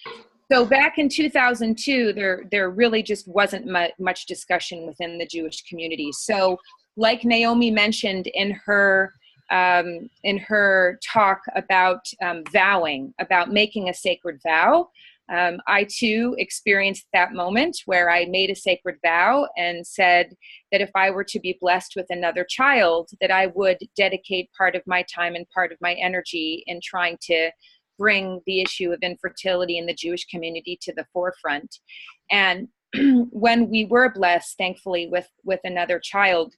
So back in 2002, there really just wasn't much discussion within the Jewish community. So like Naomi mentioned in her talk about vowing, about making a sacred vow, I too experienced that moment where I made a sacred vow and said that if I were to be blessed with another child, that I would dedicate part of my time and part of my energy in trying to bring the issue of infertility in the Jewish community to the forefront. And when we were blessed, thankfully, with another child,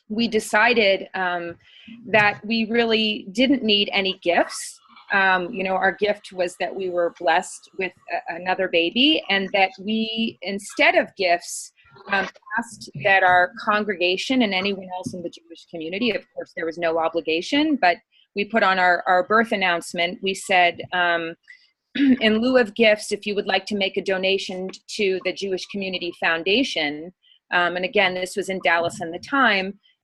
we decided that we really didn't need any gifts. Our gift was that we were blessed with another baby, and that we, instead of gifts, asked that our congregation and anyone else in the Jewish community, of course, there was no obligation, but we put on our birth announcement, we said, in lieu of gifts, if you would like to make a donation to the Jewish Community Foundation, And again, this was in Dallas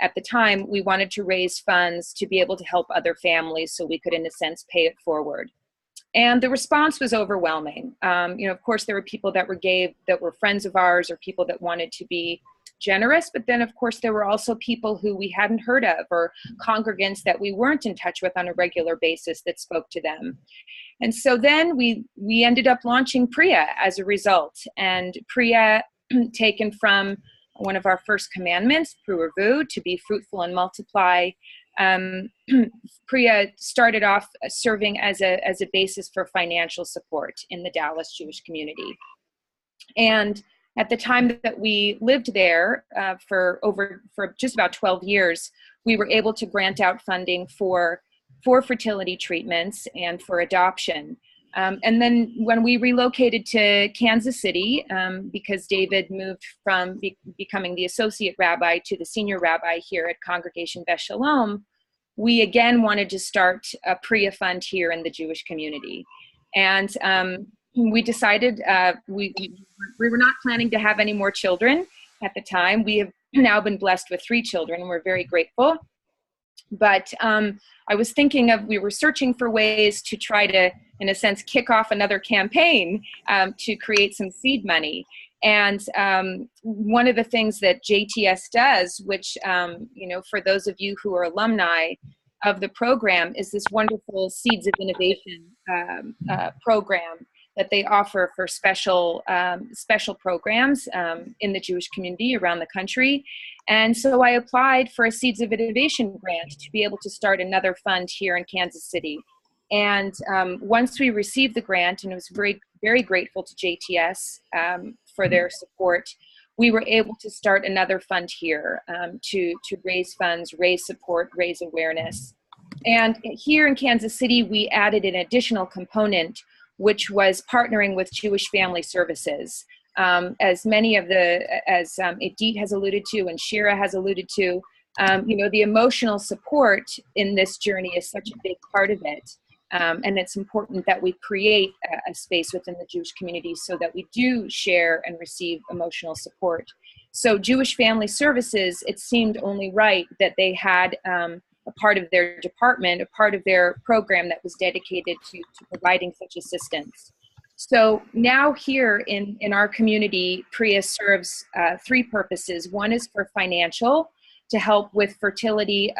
at the time, we wanted to raise funds to be able to help other families so we could, in a sense, pay it forward. And the response was overwhelming. Of course, there were people that were friends of ours, or people that wanted to be generous. But then, of course, there were also people who we hadn't heard of, or congregants that we weren't in touch with on a regular basis that spoke to them. And so then we ended up launching PRIA as a result. And PRIA, taken from one of our first commandments, Pruervu, to be fruitful and multiply. PRIA started off serving as a basis for financial support in the Dallas Jewish community. And at the time that we lived there for just about 12 years, we were able to grant out funding for fertility treatments and for adoption. And then when we relocated to Kansas City, because David moved from becoming the associate rabbi to the senior rabbi here at Congregation Beth Shalom, we again wanted to start a PRIA fund here in the Jewish community. And we decided we were not planning to have any more children at the time. We have now been blessed with 3 children, and we're very grateful. But I was thinking we were searching for ways to try to, in a sense, kick off another campaign to create some seed money. And one of the things that JTS does, which, for those of you who are alumni of the program, is this wonderful Seeds of Innovation program that they offer for special programs in the Jewish community around the country. And so I applied for a Seeds of Innovation grant to be able to start another fund here in Kansas City. And once we received the grant, and I was very, very grateful to JTS for their support, we were able to start another fund here to raise funds, raise support, raise awareness. And here in Kansas City, we added an additional component, which was partnering with Jewish Family Services. As Idit has alluded to and Shira has alluded to, the emotional support in this journey is such a big part of it. And it's important that we create a space within the Jewish community so that we do share and receive emotional support. So Jewish Family Services, it seemed only right that they had a part of their department, a part of their program that was dedicated to providing such assistance. So now here in our community, PRIA serves 3 purposes. One is for financial, to help with fertility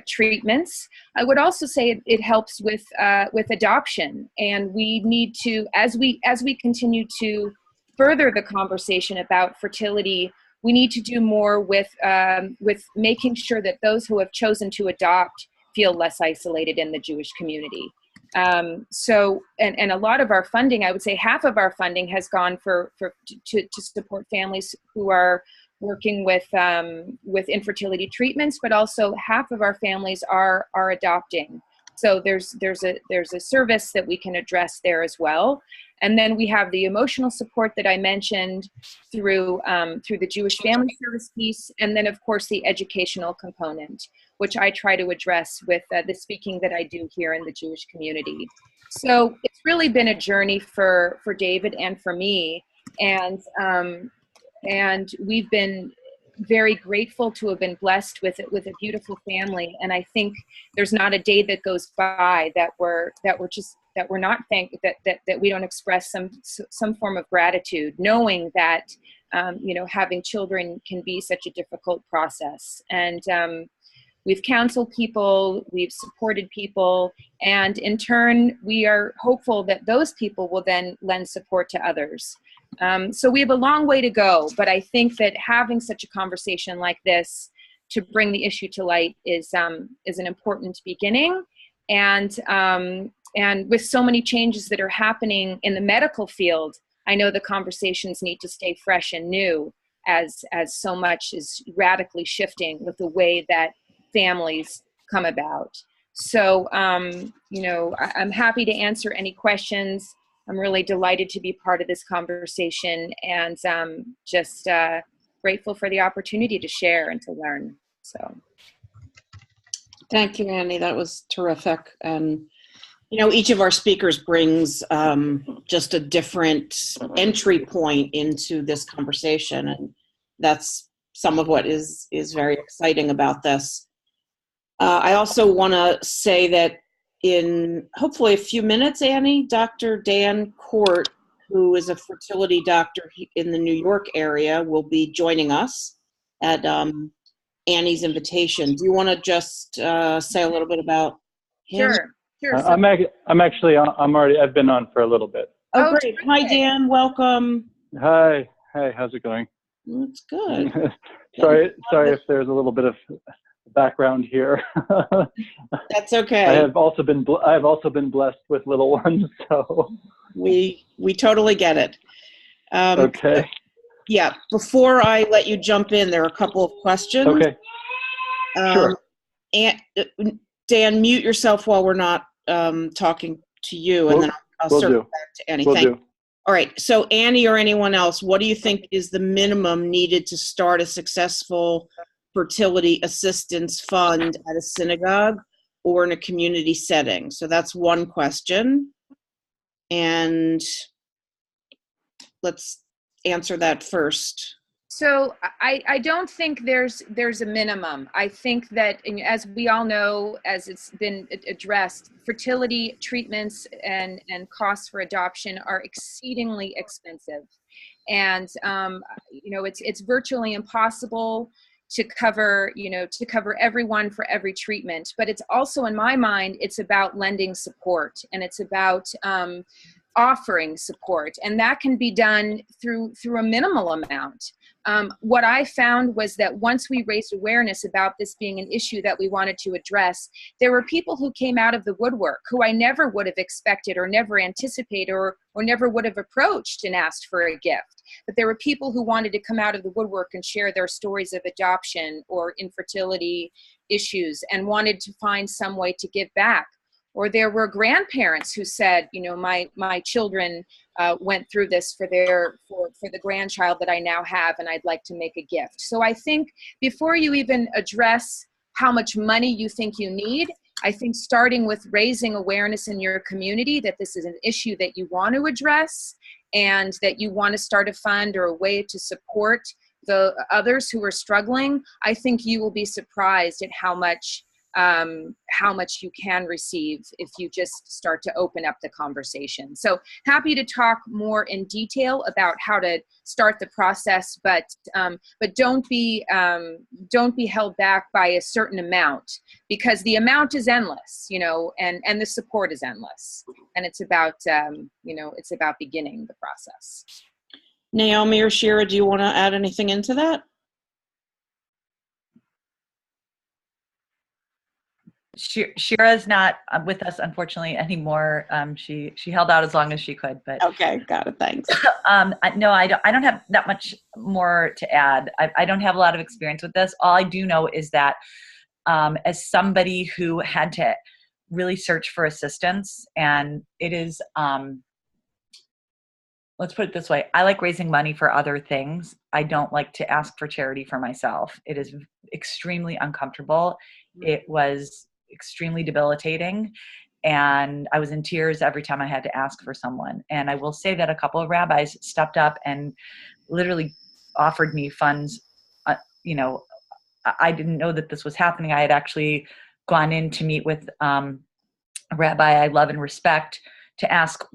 treatments. I would also say it helps with adoption, and we need to, as we continue to further the conversation about fertility, we need to do more with making sure that those who have chosen to adopt feel less isolated in the Jewish community. So a lot of our funding, I would say half of our funding has gone to support families who are working with infertility treatments, but also half of our families are adopting. So there's a service that we can address there as well. And then we have the emotional support that I mentioned through the Jewish Family Service piece, and then of course the educational component, which I try to address with the speaking that I do here in the Jewish community. So it's really been a journey for David and for me, and we've been very grateful to have been blessed with a beautiful family. And I think there's not a day that goes by that we're not that we don't express some form of gratitude, knowing that having children can be such a difficult process. And we've counseled people, we've supported people, and in turn, we are hopeful that those people will then lend support to others. So we have a long way to go, but I think that having such a conversation like this to bring the issue to light is an important beginning. And with so many changes that are happening in the medical field, I know the conversations need to stay fresh and new as so much is radically shifting with the way that families come about. So, I'm happy to answer any questions. I'm really delighted to be part of this conversation, and just grateful for the opportunity to share and to learn. So, thank you, Annie. That was terrific. And each of our speakers brings just a different entry point into this conversation, and that's some of what is very exciting about this. I also want to say that in hopefully a few minutes, Annie, Dr. Dan Court, who is a fertility doctor in the New York area, will be joining us at Annie's invitation. Do you want to just say a little bit about him? Sure. I'm already, I've been on for a little bit. Oh, great. Hi, Dan. Welcome. Hi, how's it going? It's good. sorry if there's a little bit of background here. That's okay. I have also been blessed with little ones, so we totally get it. Okay. Yeah. Before I let you jump in, there are a couple of questions. Okay. Sure. And Dan, mute yourself while we're not talking to you, and then I'll circle back to Annie. Thank you. All right. So Annie or anyone else, what do you think is the minimum needed to start a successful fertility assistance fund at a synagogue or in a community setting? So that's one question. And let's answer that first. So I don't think there's a minimum. I think that, as we all know, as it's been addressed, fertility treatments and costs for adoption are exceedingly expensive. And, it's virtually impossible to cover everyone for every treatment. But it's also, in my mind, it's about lending support, and it's about offering support. And that can be done through a minimal amount. What I found was that once we raised awareness about this being an issue that we wanted to address, there were people who came out of the woodwork who I never would have expected or never anticipated or never would have approached and asked for a gift. But there were people who wanted to come out of the woodwork and share their stories of adoption or infertility issues and wanted to find some way to give back. Or there were grandparents who said, my children went through this for the grandchild that I now have, and I'd like to make a gift. So I think before you even address how much money you think you need, I think starting with raising awareness in your community that this is an issue that you want to address and that you want to start a fund or a way to support the others who are struggling, I think you will be surprised at how much you can receive if you just start to open up the conversation. So happy to talk more in detail about how to start the process, but don't be held back by a certain amount, because the amount is endless, and the support is endless, and it's about it's about beginning the process. Naomi or Shira, do you want to add anything into that? Shira's not with us, unfortunately, anymore. She held out as long as she could, but okay, got it. Thanks. No, I don't have that much more to add. I don't have a lot of experience with this. All I do know is that as somebody who had to really search for assistance, and it is, let's put it this way: I like raising money for other things. I don't like to ask for charity for myself. It is extremely uncomfortable. It was extremely debilitating, and I was in tears every time I had to ask for someone. And I will say that a couple of rabbis stepped up and literally offered me funds. I didn't know that this was happening. I had actually gone in to meet with a rabbi I love and respect to ask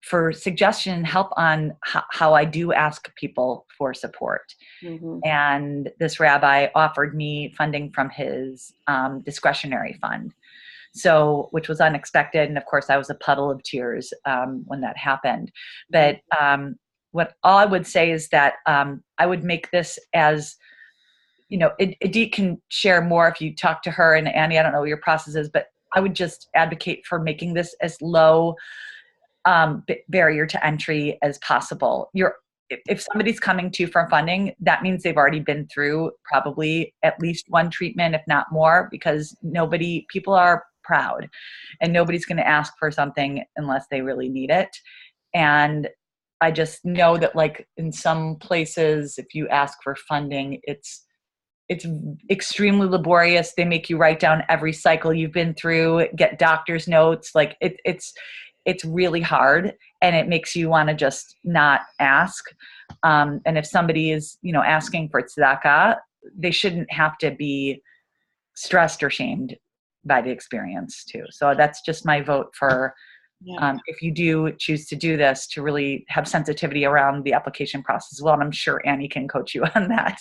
for suggestion and help on how I do ask people for support. Mm-hmm. And this rabbi offered me funding from his discretionary fund, which was unexpected. And of course, I was a puddle of tears when that happened. But all I would say is that I would make this as, Edith can share more if you talk to her, and Annie, I don't know what your process is, but I would just advocate for making this as low barrier to entry as possible. If somebody's coming to you for funding, that means they've already been through probably at least one treatment, if not more, because people are proud, and nobody's going to ask for something unless they really need it. And I just know that, like, in some places, if you ask for funding, it's extremely laborious. They make you write down every cycle you've been through, get doctor's notes. Like it's really hard, and it makes you want to just not ask. And if somebody is, asking for tzedakah, they shouldn't have to be stressed or shamed by the experience too. So that's just my vote for, if you do choose to do this, to really have sensitivity around the application process as well. And I'm sure Annie can coach you on that.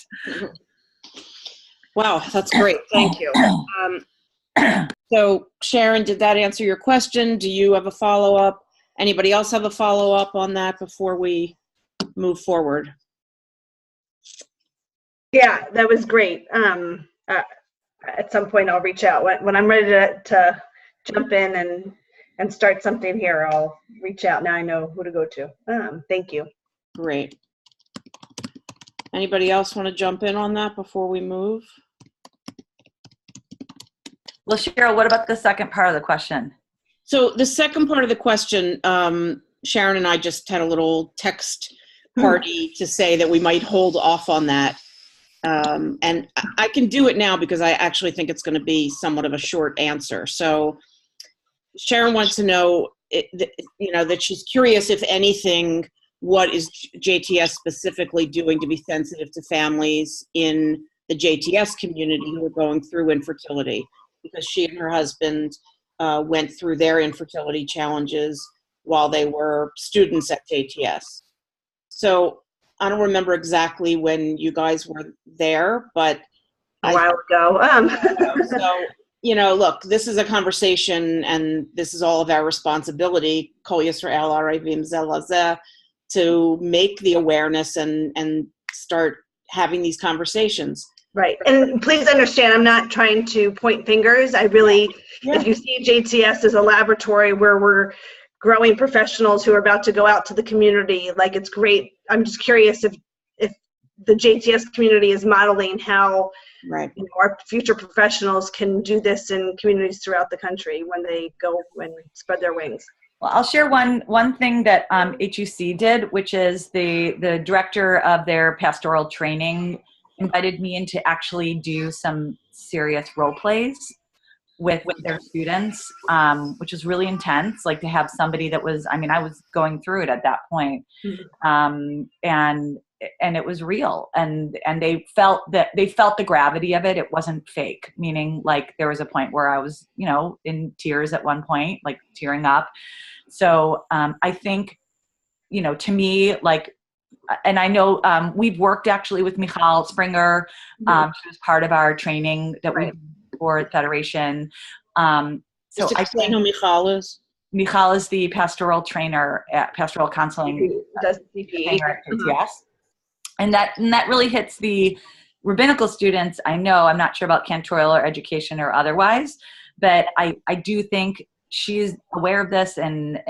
Wow, that's great. Thank you. So Sharon, did that answer your question? Do you have a follow-up? Anybody else have a follow-up on that before we move forward? Yeah, that was great. At some point I'll reach out when I'm ready to jump in and start something here. I'll reach out. Now I know who to go to. Thank you. Great. Anybody else want to jump in on that before we move? Well, Cheryl, what about the second part of the question? So the second part of the question, Sharon and I just had a little text party to say that we might hold off on that. And I can do it now because I actually think it's going to be somewhat of a short answer. So Sharon wants to know, that she's curious, if anything, what is JTS specifically doing to be sensitive to families in the JTS community who are going through infertility, because she and her husband went through their infertility challenges while they were students at JTS. So I don't remember exactly when you guys were there, but a while ago. So, look, this is a conversation, and this is all of our responsibility, Kol Yisrael Arevim Zeh Lazeh, to make the awareness and start having these conversations. Right. And please understand, I'm not trying to point fingers. I really, if you see JTS as a laboratory where we're growing professionals who are about to go out to the community, like, it's great. I'm just curious if the JTS community is modeling how our future professionals can do this in communities throughout the country when they go and spread their wings. Well, I'll share one thing that HUC did, which is the director of their pastoral training invited me in to actually do some serious role plays with their students, which was really intense, like to have somebody that was, I was going through it at that point. And it was real, and they felt the gravity of it. It wasn't fake, meaning like there was a point where I was, in tears at one point, like tearing up. So I think, to me, like, and I know we've worked actually with Michal Springer. She was part of our training that we did for Federation. So I think who Michal is. Michal is the pastoral trainer at pastoral counseling trainer at JTS. And that really hits the rabbinical students. I know, I'm not sure about cantorial or education or otherwise, but I do think she's aware of this, and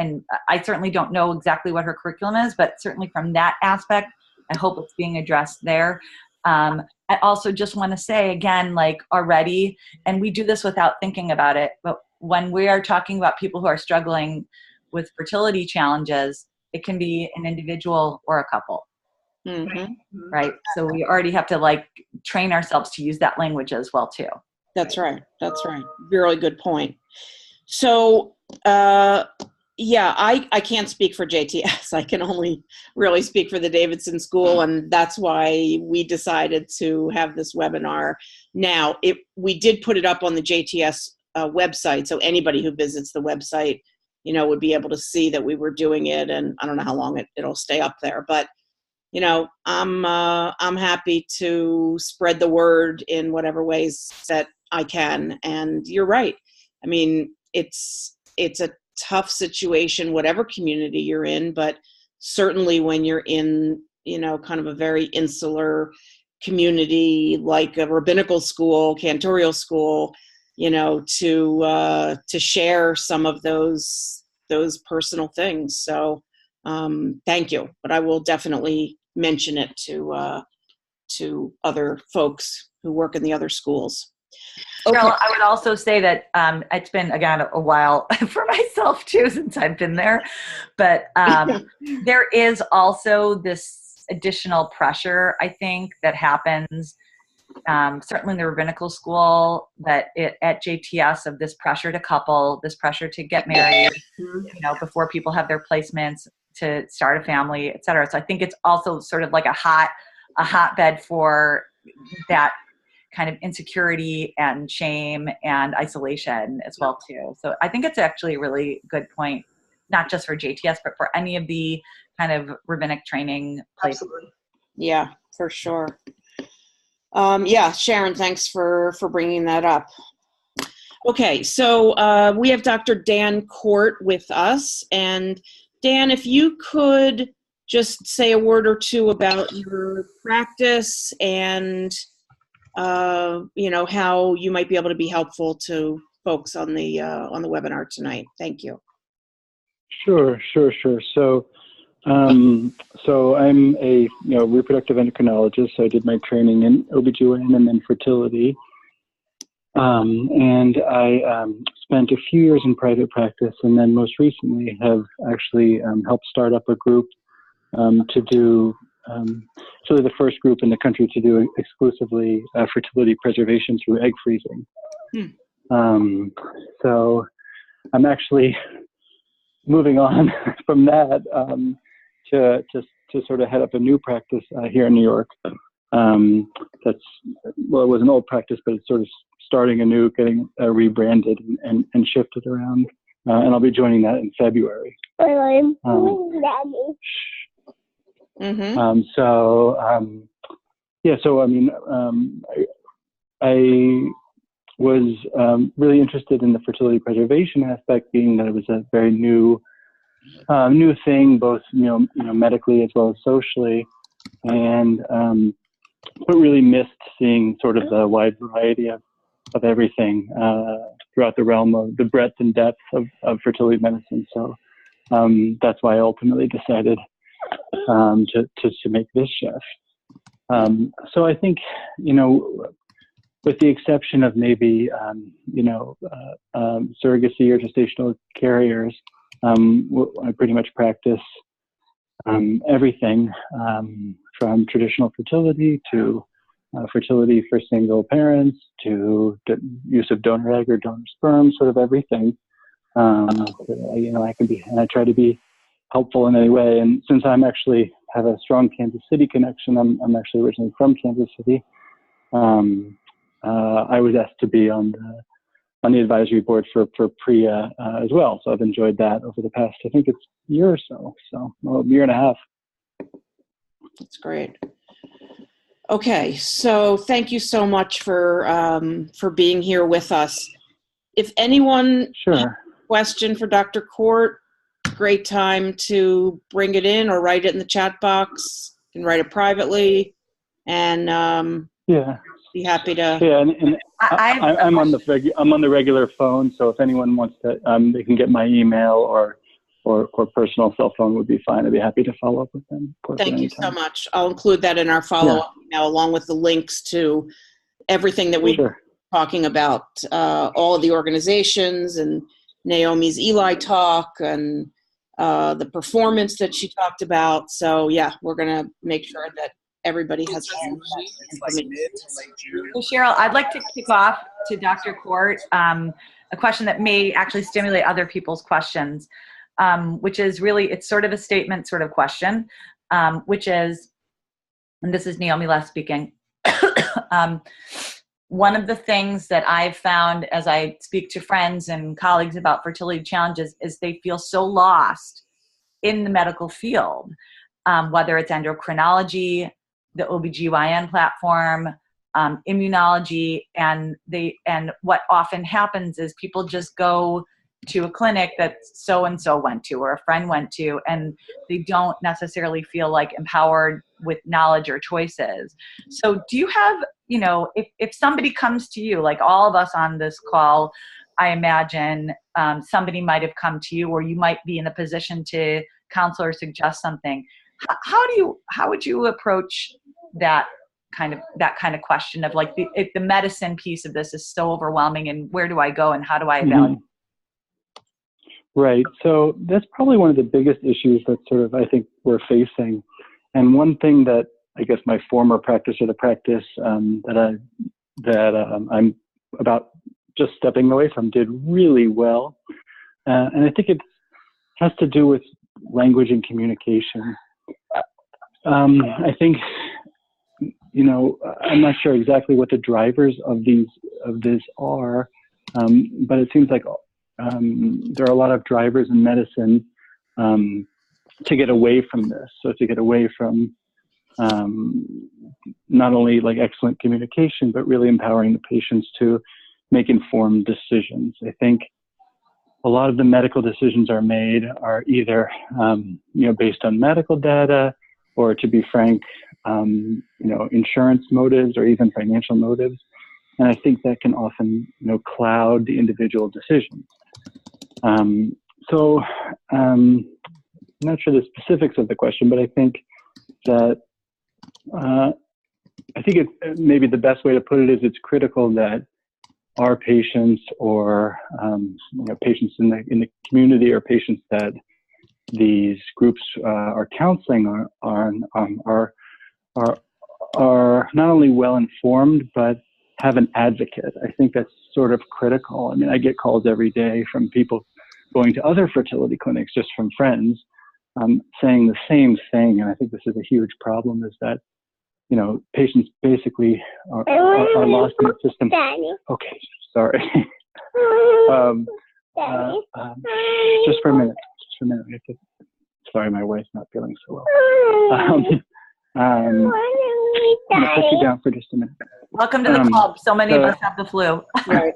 I certainly don't know exactly what her curriculum is, but certainly from that aspect, I hope it's being addressed there. I also just want to say again, like already, and we do this without thinking about it, but when we are talking about people who are struggling with fertility challenges, it can be an individual or a couple. Right. So we already have to like train ourselves to use that language as well too. That's right. Really good point. So, I can't speak for JTS. I can only really speak for the Davidson School, and that's why we decided to have this webinar. Now, we did put it up on the JTS website, so anybody who visits the website, would be able to see that we were doing it, and I don't know how long it'll stay up there, but I'm happy to spread the word in whatever ways that I can. And you're right. It's a tough situation, whatever community you're in, but certainly when you're in, kind of a very insular community like a rabbinical school, cantorial school, to share some of those personal things. So thank you, but I will definitely mention it to other folks who work in the other schools. Okay. Cheryl, I would also say that it's been, again, a while for myself too since I've been there, but there is also this additional pressure, I think, that happens certainly in the rabbinical school, that at JTS, of this pressure to couple, this pressure to get married, before people have their placements, to start a family, et cetera. So I think it's also sort of like a hotbed for that kind of insecurity and shame and isolation as well too. So I think it's actually a really good point, not just for JTS, but for any of the kind of rabbinic training places. Absolutely. Yeah, for sure. Yeah, Sharon, thanks for bringing that up. Okay, so we have Dr. Dan Court with us. And Dan, if you could just say a word or two about your practice and, you know, how you might be able to be helpful to folks on the webinar tonight. Thank you. Sure. So I'm a reproductive endocrinologist. So I did my training in OBGYN and then fertility. And I spent a few years in private practice, and then most recently have actually helped start up a group to do, it's really the first group in the country to do exclusively fertility preservation through egg freezing. So I'm actually moving on from that to sort of head up a new practice here in New York. It was an old practice, but it's sort of starting anew, getting rebranded and shifted around. And I'll be joining that in February. So I mean, I was really interested in the fertility preservation aspect, being that it was a very new thing, both medically as well as socially, and but really missed seeing sort of the wide variety of everything throughout the realm of the breadth and depth of fertility medicine. So that's why I ultimately decided to make this shift. So I think, with the exception of maybe, surrogacy or gestational carriers, I pretty much practice everything from traditional fertility to fertility for single parents to use of donor egg or donor sperm, sort of everything. I try to be helpful in any way. And since I'm actually have a strong Kansas City connection, I'm actually originally from Kansas City. I was asked to be on the advisory board for PRIA as well. So I've enjoyed that over the past, I think it's a year or so. A year and a half. That's great. Okay, so thank you so much for being here with us. If anyone has a question for Dr. Court, great time to bring it in or write it in the chat box. You can write it privately, and be happy to. Yeah, and I'm on the regular phone, so if anyone wants to, they can get my email or personal cell phone would be fine. I'd be happy to follow up with them. Thank you so much. I'll include that in our follow-up email, along with the links to everything that we're talking about, all of the organizations and Naomi's Eli talk and the performance that she talked about. So yeah, we're going to make sure that everybody has information. So Cheryl, I'd like to kick off to Dr. Court a question that may actually stimulate other people's questions. Which is really, it's sort of a statement sort of question, which is, and this is Naomi Les speaking, one of the things that I've found as I speak to friends and colleagues about fertility challenges is they feel so lost in the medical field, whether it's endocrinology, the OBGYN platform, immunology, and what often happens is people just go to a clinic that so-and-so went to or a friend went to, and they don't necessarily feel like empowered with knowledge or choices. So do you have, if somebody comes to you, like all of us on this call, I imagine somebody might have come to you, or you might be in a position to counsel or suggest something. How would you approach that kind of question of like, if the medicine piece of this is so overwhelming, and where do I go and how do I evaluate? Right. So that's probably one of the biggest issues that sort of I think we're facing. And one thing that I guess my former practice or the practice that I'm about just stepping away from did really well. And I think it has to do with language and communication. I think, I'm not sure exactly what the drivers of this are, but it seems like there are a lot of drivers in medicine to get away from this. So to get away from not only like excellent communication, but really empowering the patients to make informed decisions. I think a lot of the medical decisions are either, based on medical data, or to be frank, insurance motives or even financial motives. And I think that can often, cloud the individual decisions. So I'm not sure the specifics of the question, but I think that maybe the best way to put it is it's critical that our patients or patients in the community or patients that these groups are counseling are not only well informed but have an advocate. I think that's sort of critical. I mean, I get calls every day from people going to other fertility clinics, just from friends, saying the same thing. And I think this is a huge problem: is that patients basically are lost in the system. Okay, sorry. Just for a minute. Sorry, my wife's not feeling so well. I'm gonna put you down for just a minute. Welcome to the club. So many of us have the flu. Right.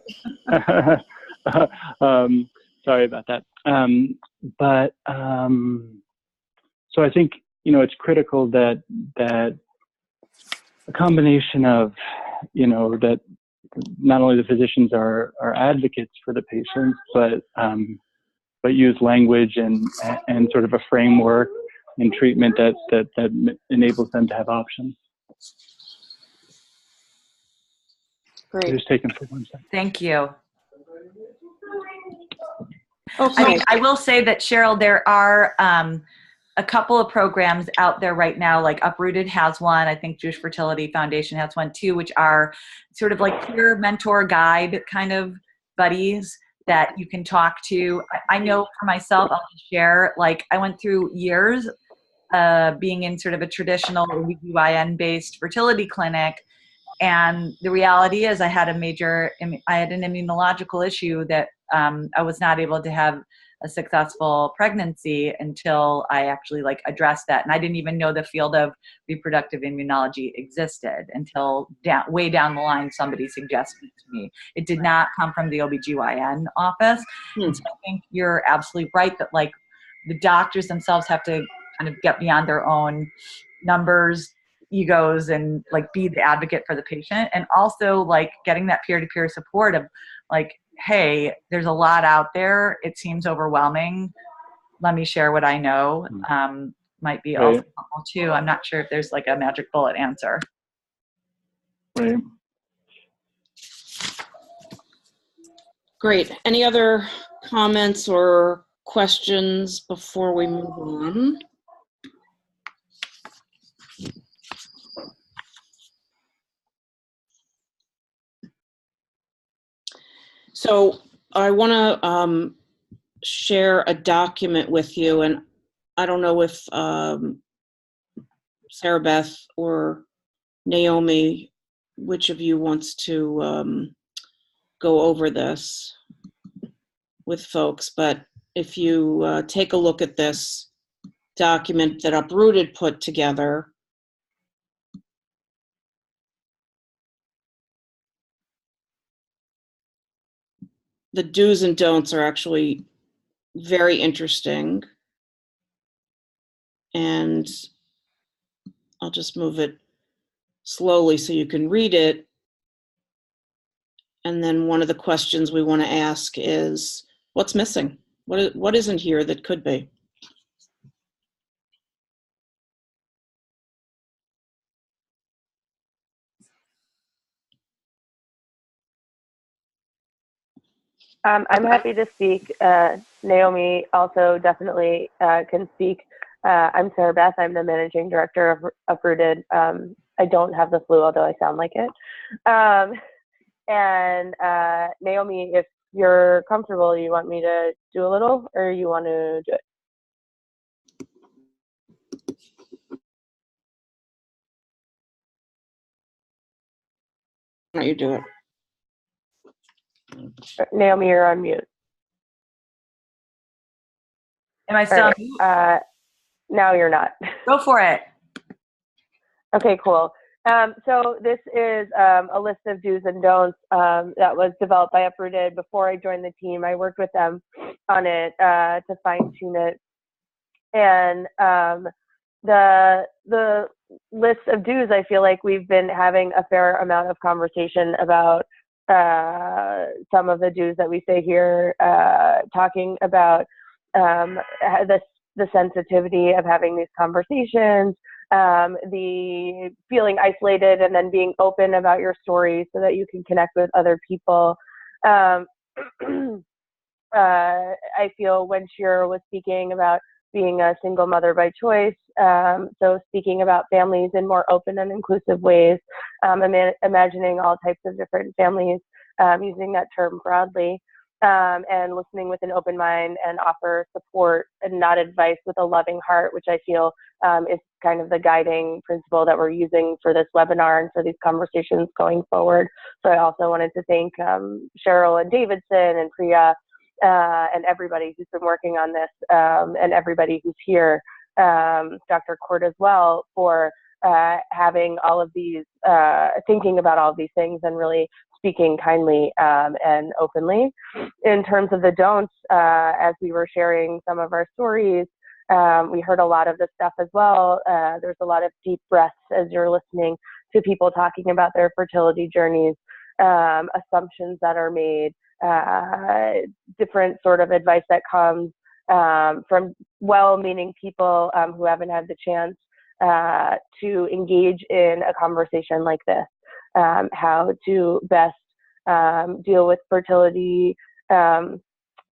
Sorry about that. So I think it's critical that a combination of that not only the physicians are advocates for the patients, but use language and sort of a framework and treatment that enables them to have options. Great. Just taking for 1 second. Thank you. Okay. I will say that, Cheryl, there are a couple of programs out there right now, like Uprooted has one. I think Jewish Fertility Foundation has one too, which are sort of like peer mentor guide kind of buddies that you can talk to. I know for myself, I'll just share, like I went through years being in sort of a traditional OBGYN-based fertility clinic. And the reality is I had an immunological issue that I was not able to have a successful pregnancy until I actually addressed that. And I didn't even know the field of reproductive immunology existed until way down the line somebody suggested it to me. It did not come from the OBGYN office. And so I think you're absolutely right that the doctors themselves have to kind of get beyond their own numbers, egos, and be the advocate for the patient. And also getting that peer-to-peer support of hey, there's a lot out there. It seems overwhelming. Let me share what I know. Might be also helpful too. I'm not sure if there's a magic bullet answer. Right. Great. Any other comments or questions before we move on? So I want to share a document with you, and I don't know if Sarah Beth or Naomi, which of you wants to go over this with folks, but if you take a look at this document that Uprooted put together, the do's and don'ts are actually very interesting. And I'll just move it slowly so you can read it. And then one of the questions we want to ask is, what's missing? What isn't here that could be? I'm happy to speak. Naomi also definitely can speak. I'm Sarah Beth. I'm the managing director of Uprooted. I don't have the flu, although I sound like it. And Naomi, if you're comfortable, you want me to do a little, or you want to do it? don't you do it? Naomi, you're on mute. Am I still? Right. Now you're not. Go for it. Okay, cool. So this is a list of do's and don'ts that was developed by Uprooted before I joined the team. I worked with them on it to fine tune it. And the list of do's, I feel like we've been having a fair amount of conversation about some of the do's that we say here, talking about the sensitivity of having these conversations, the feeling isolated and then being open about your story so that you can connect with other people. I feel when Shira was speaking about being a single mother by choice, so speaking about families in more open and inclusive ways, imagining all types of different families, using that term broadly, and listening with an open mind and offer support and not advice with a loving heart, which I feel is kind of the guiding principle that we're using for this webinar and for these conversations going forward. So I also wanted to thank Cheryl and Davidson and Priya and everybody who's been working on this, and everybody who's here, Dr. Court as well, for having all of these, thinking about all of these things and really speaking kindly and openly. In terms of the don'ts, as we were sharing some of our stories, we heard a lot of this stuff as well. There's a lot of deep breaths as you're listening to people talking about their fertility journeys, assumptions that are made, different sort of advice that comes from well-meaning people who haven't had the chance to engage in a conversation like this, how to best deal with fertility,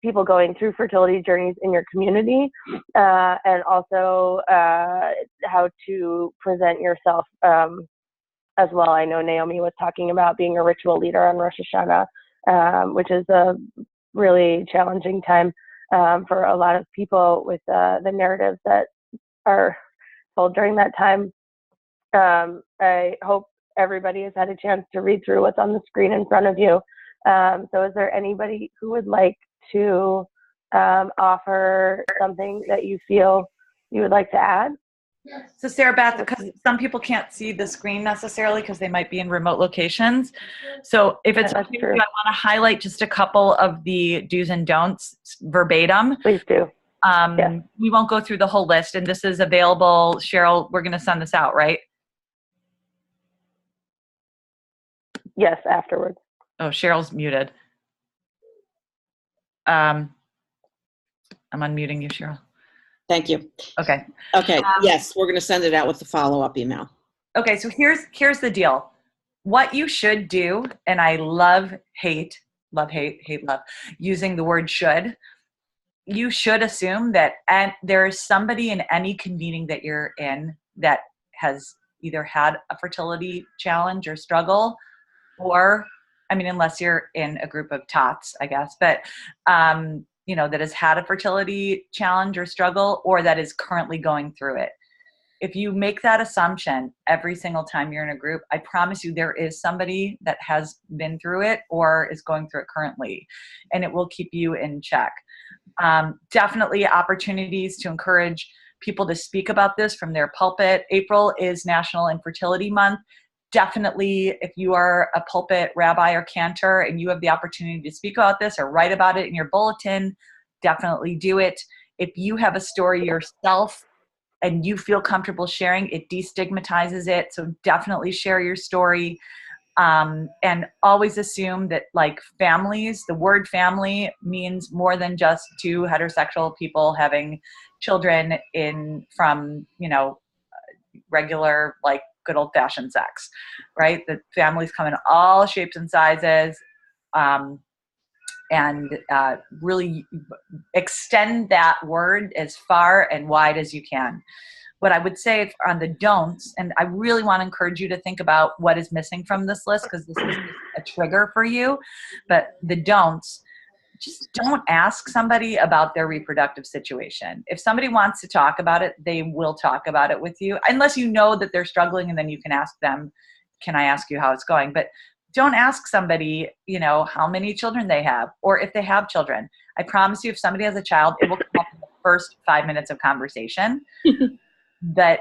people going through fertility journeys in your community, and also how to present yourself as well. I know Naomi was talking about being a ritual leader on Rosh Hashanah, which is a really challenging time for a lot of people with the narratives that are told during that time. I hope everybody has had a chance to read through what's on the screen in front of you. So is there anybody who would like to offer something that you feel you would like to add? So Sarah Beth, because some people can't see the screen necessarily because they might be in remote locations. So if it's okay, I want to highlight just a couple of the do's and don'ts verbatim. Please do. Yeah. We won't go through the whole list, and this is available. Cheryl, we're going to send this out, right? Yes, afterwards. Oh, Cheryl's muted. I'm unmuting you, Cheryl. Thank you. Okay. Okay. Yes, we're going to send it out with the follow-up email. Okay, so here's the deal. What you should do, and I love, hate, using the word should. You should assume that there is somebody in any convening that you're in that has either had a fertility challenge or struggle, or, I mean, unless you're in a group of tots, I guess, but that has had a fertility challenge or struggle, or that is currently going through it. If you make that assumption every single time you're in a group, I promise you there is somebody that has been through it or is going through it currently, and it will keep you in check. Definitely opportunities to encourage people to speak about this from their pulpit. April is National Infertility Month. Definitely, if you are a pulpit rabbi or cantor and you have the opportunity to speak about this or write about it in your bulletin, definitely do it. If you have a story yourself and you feel comfortable sharing, it destigmatizes it. So definitely share your story. And always assume that, like, families, the word family means more than just two heterosexual people having children from regular, like, good old fashioned sex, right? The families come in all shapes and sizes, and really extend that word as far and wide as you can. What I would say on the don'ts, and I really want to encourage you to think about what is missing from this list, because this is a trigger for you, but the don'ts, just don't ask somebody about their reproductive situation. If somebody wants to talk about it, they will talk about it with you, unless you know that they're struggling, and then you can ask them, can I ask you how it's going? But don't ask somebody, how many children they have or if they have children. I promise you, if somebody has a child, it will come up in the first 5 minutes of conversation. But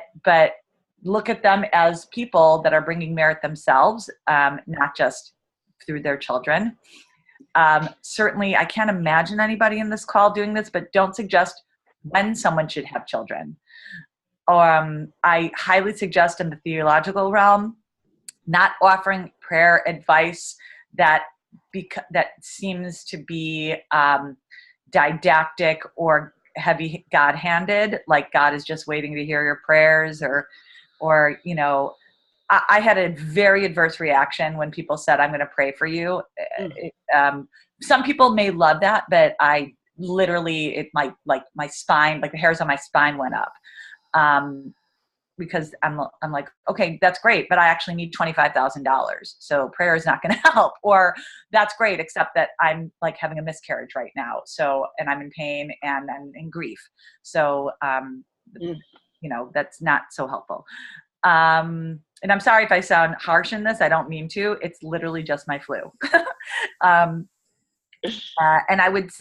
look at them as people that are bringing merit themselves, not just through their children. Certainly, I can't imagine anybody in this call doing this, but don't suggest when someone should have children. I highly suggest in the theological realm, not offering prayer advice that seems to be didactic or heavy God-handed, like God is just waiting to hear your prayers, or I had a very adverse reaction when people said, I'm going to pray for you. Some people may love that, but I literally, my spine, like the hairs on my spine went up. Because I'm like, okay, that's great, but I actually need $25,000. So prayer is not going to help. Or that's great, except that I'm like having a miscarriage right now. So, and I'm in pain and I'm in grief. So, that's not so helpful. And I'm sorry if I sound harsh in this. I don't mean to. It's literally just my flu. And I would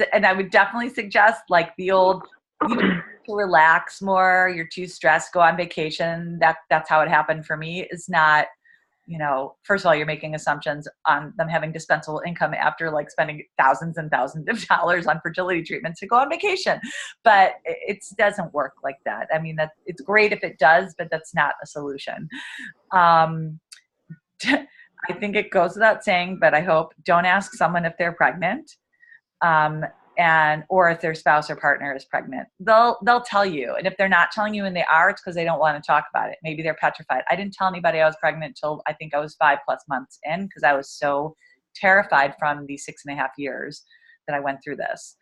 definitely suggest like the old, to relax more, you're too stressed, go on vacation. That's how it happened for me. Is not, first of all, you're making assumptions on them having dispensable income after like spending thousands and thousands of dollars on fertility treatments to go on vacation. But it doesn't work like that. I mean, it's great if it does, but that's not a solution. I think it goes without saying, but I hope don't ask someone if they're pregnant. Or if their spouse or partner is pregnant, they'll tell you. And if they're not telling you and they are, it's because they don't want to talk about it. Maybe they're petrified. I didn't tell anybody I was pregnant till I think I was 5+ months in, because I was so terrified from the 6.5 years that I went through this.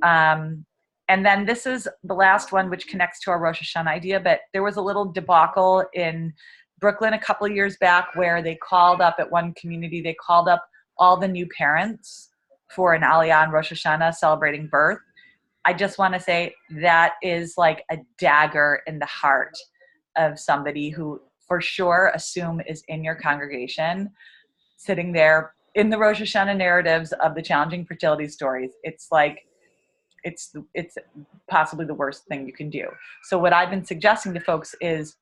And then this is the last one, which connects to our Rosh Hashanah idea, but there was a little debacle in Brooklyn a couple of years back where they called up at one community, they called up all the new parents for an Aliyah on Rosh Hashanah celebrating birth. I just want to say that is like a dagger in the heart of somebody who for sure assume is in your congregation, sitting there in the Rosh Hashanah narratives of the challenging fertility stories. It's like, it's possibly the worst thing you can do. So what I've been suggesting to folks is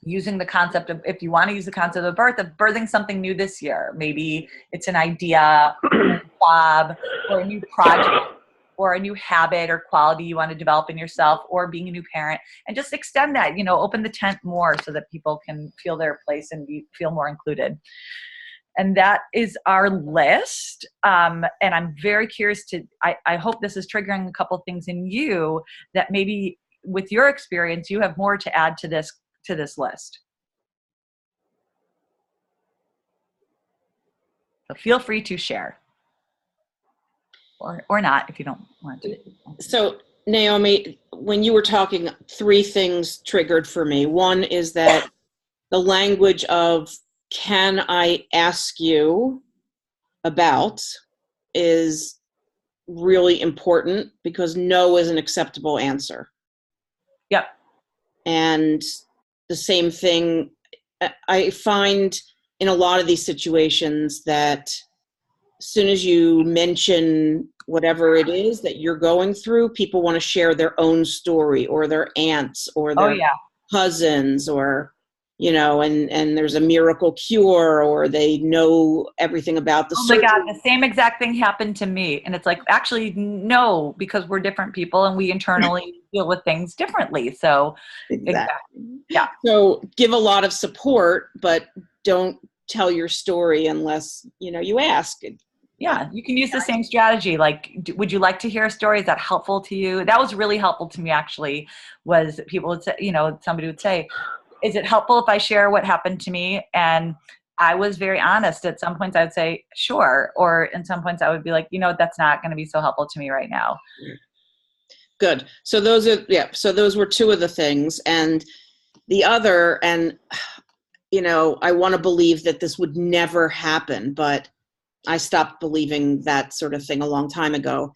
using the concept of, if you want to use the concept of birthing something new this year. Maybe it's an idea, a job, or a new project, or a new habit or quality you want to develop in yourself, or being a new parent, and just extend that, open the tent more so that people can feel their place and feel more included. And that is our list. And I'm very curious I hope this is triggering a couple things in you that maybe with your experience, you have more to add to this list. So feel free to share. Or not, if you don't want to. So, Naomi, when you were talking, 3 things triggered for me. One is that the language of "can I ask you about" is really important, because no is an acceptable answer. Yep. And the same thing, I find in a lot of these situations that as soon as you mention whatever it is that you're going through, people want to share their own story, or their aunts, or their cousins, or, and there's a miracle cure, or they know everything about the surgery. Oh my God, the same exact thing happened to me. And it's like, actually, no, because we're different people and we internally deal with things differently. So, exactly. Yeah. So give a lot of support, but don't tell your story unless, you ask. Yeah, you can use the same strategy. Like, would you like to hear a story? Is that helpful to you? That was really helpful to me, actually, was people would say, somebody would say, is it helpful if I share what happened to me? And I was very honest. At some points I would say, sure. Or in some points I would be like, that's not going to be so helpful to me right now. Good. So those were 2 of the things. And the other, and, I want to believe that this would never happen, but I stopped believing that sort of thing a long time ago.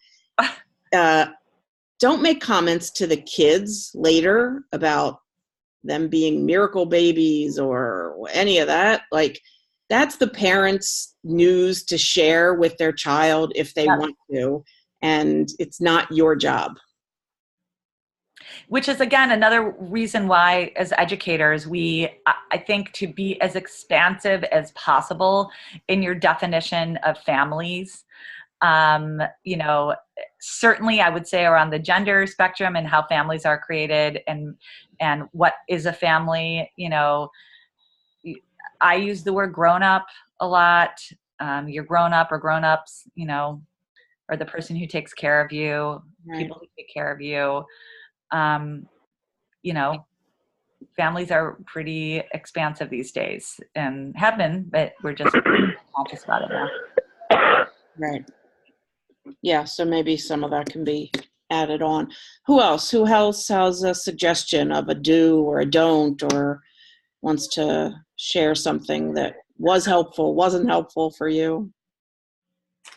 Don't make comments to the kids later about them being miracle babies or any of that. Like, that's the parents' news to share with their child if they Yep. want to, and it's not your job. Which is, again, another reason why, as educators, I think to be as expansive as possible in your definition of families. You know, certainly I would say around the gender spectrum and how families are created and what is a family. You know, I use the word grown up a lot. You're grown up or grown ups, you know, or the person who takes care of you, Right. people who take care of you. You know, families are pretty expansive these days and have been, but we're just conscious about it now. Right. Yeah, so maybe some of that can be added on. Who else? Who else has a suggestion of a do or a don't, or wants to share something that was helpful, wasn't helpful for you?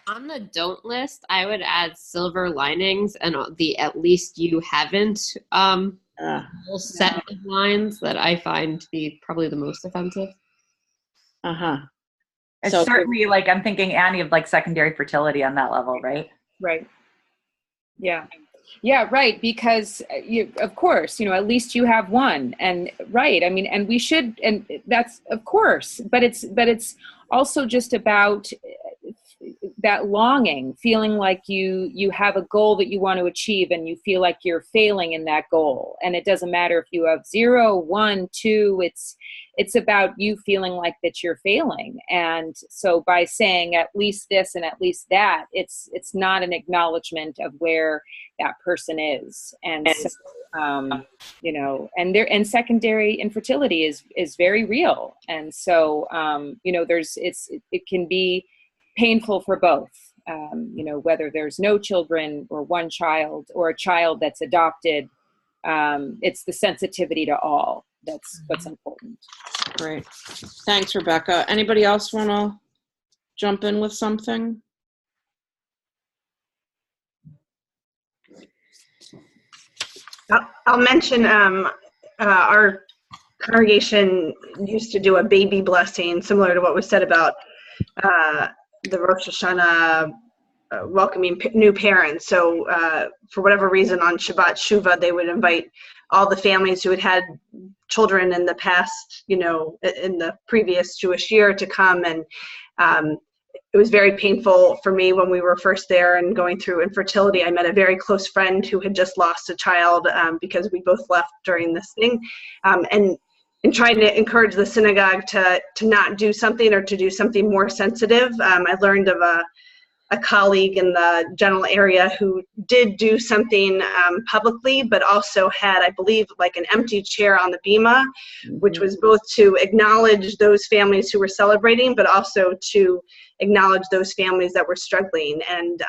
On the don't list, I would add silver linings and the at least you haven't whole set of lines that I find to be probably the most offensive. It's So certainly, like, I'm thinking, Annie, of like secondary fertility on that level, right? Right. Yeah. Yeah, right. Because of course, you know, at least you have one. And right. I mean, and we should, and that's of course, but it's also just about that longing, feeling like you have a goal that you want to achieve and you feel like you're failing in that goal. And it doesn't matter if you have 0, 1, 2, it's about you feeling like that you're failing. And so by saying at least this and at least that, it's not an acknowledgement of where that person is. And so, you know, and secondary infertility is very real. And so, you know, it can be painful for both, you know, whether there's no children or one child or a child that's adopted. It's the sensitivity to all that's what's important. Great. Thanks, Rebecca. Anybody else want to jump in with something? I'll mention our congregation used to do a baby blessing, similar to what was said about the Rosh Hashanah welcoming new parents. So for whatever reason on Shabbat Shuvah, they would invite all the families who had had children in the past, you know, in the previous Jewish year to come. And it was very painful for me when we were first there and going through infertility. I met a very close friend who had just lost a child because we both left during this thing. And trying to encourage the synagogue to not do something or to do something more sensitive. I learned of a colleague in the general area who did do something publicly, but also had, I believe, like an empty chair on the bima, which was both to acknowledge those families who were celebrating, but also to acknowledge those families that were struggling. And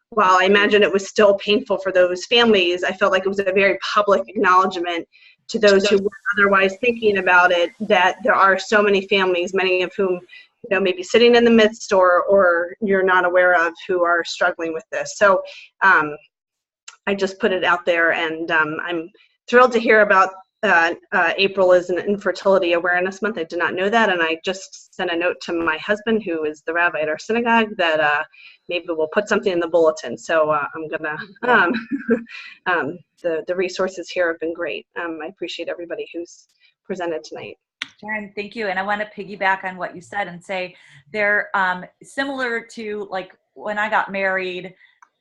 while I imagine it was still painful for those families, I felt like it was a very public acknowledgement to those who were otherwise thinking about it, that there are so many families, many of whom, you know, maybe sitting in the midst or you're not aware of, who are struggling with this. So I just put it out there, and I'm thrilled to hear about April is an infertility awareness month. I did not know that, and I just sent a note to my husband, who is the rabbi at our synagogue, that maybe we'll put something in the bulletin. So I'm gonna the resources here have been great. I appreciate everybody who's presented tonight. Sharon, thank you. And I want to piggyback on what you said and say they're similar to, like, when I got married,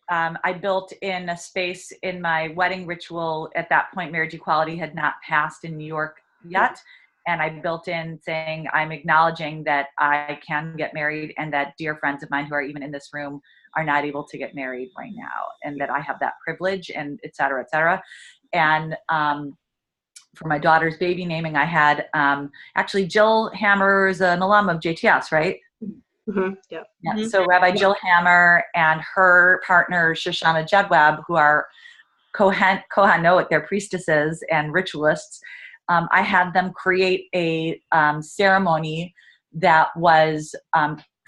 I built in a space in my wedding ritual. At that point, marriage equality had not passed in New York yet. And I built in saying, I'm acknowledging that I can get married and that dear friends of mine who are even in this room are not able to get married right now, and that I have that privilege, and et cetera, et cetera. And for my daughter's baby naming, I had actually Jill Hammer is an alum of JTS, right? Mm-hmm. Yeah. Yeah. Mm-hmm. So Rabbi Jill Hammer and her partner Shoshana Jedwab, who are Kohanot, they're priestesses and ritualists. I had them create a ceremony that was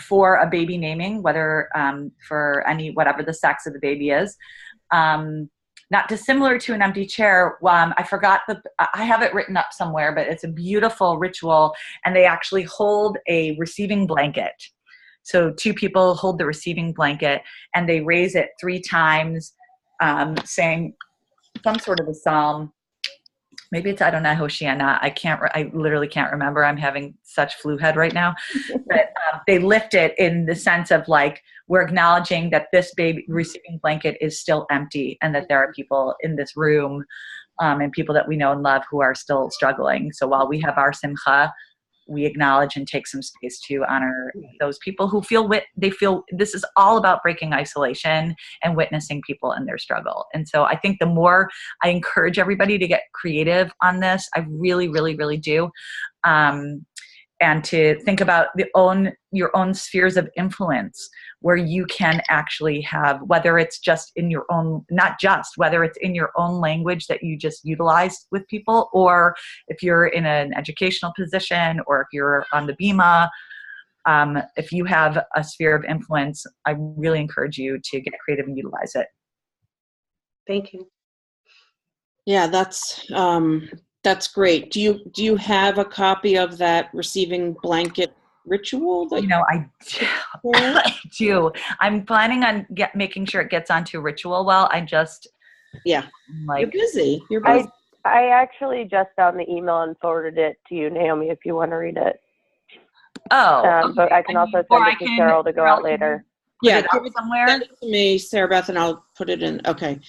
for a baby naming, whether for whatever the sex of the baby is. not dissimilar to an empty chair. I forgot I have it written up somewhere, but it's a beautiful ritual, and they actually hold a receiving blanket. So 2 people hold the receiving blanket, and they raise it 3 times, saying some sort of a psalm. Maybe it's Adonai Hoshiana. I literally can't remember. I'm having such flu head right now. But they lift it in the sense of like, we're acknowledging that this baby receiving blanket is still empty, and that there are people in this room and people that we know and love who are still struggling. So while we have our simcha, we acknowledge and take some space to honor those people who feel this is all about breaking isolation and witnessing people in their struggle. And so I think the more I encourage everybody to get creative on this, I really, really, really do. And to think about your own spheres of influence where you can actually have, whether it's just in your own, whether it's in your own language that you just utilize with people, or if you're in an educational position, or if you're on the Bima, if you have a sphere of influence, I really encourage you to get creative and utilize it. Thank you. Yeah, that's great. Do you have a copy of that receiving blanket ritual? I do. I'm planning on making sure it gets onto Ritual Well. You're busy. I actually just found the email and forwarded it to you, Naomi, if you want to read it. Okay. But I can also send it to Cheryl to go out later. Yeah, give it somewhere. Send it to me, Sarah Beth, and I'll put it in. Okay.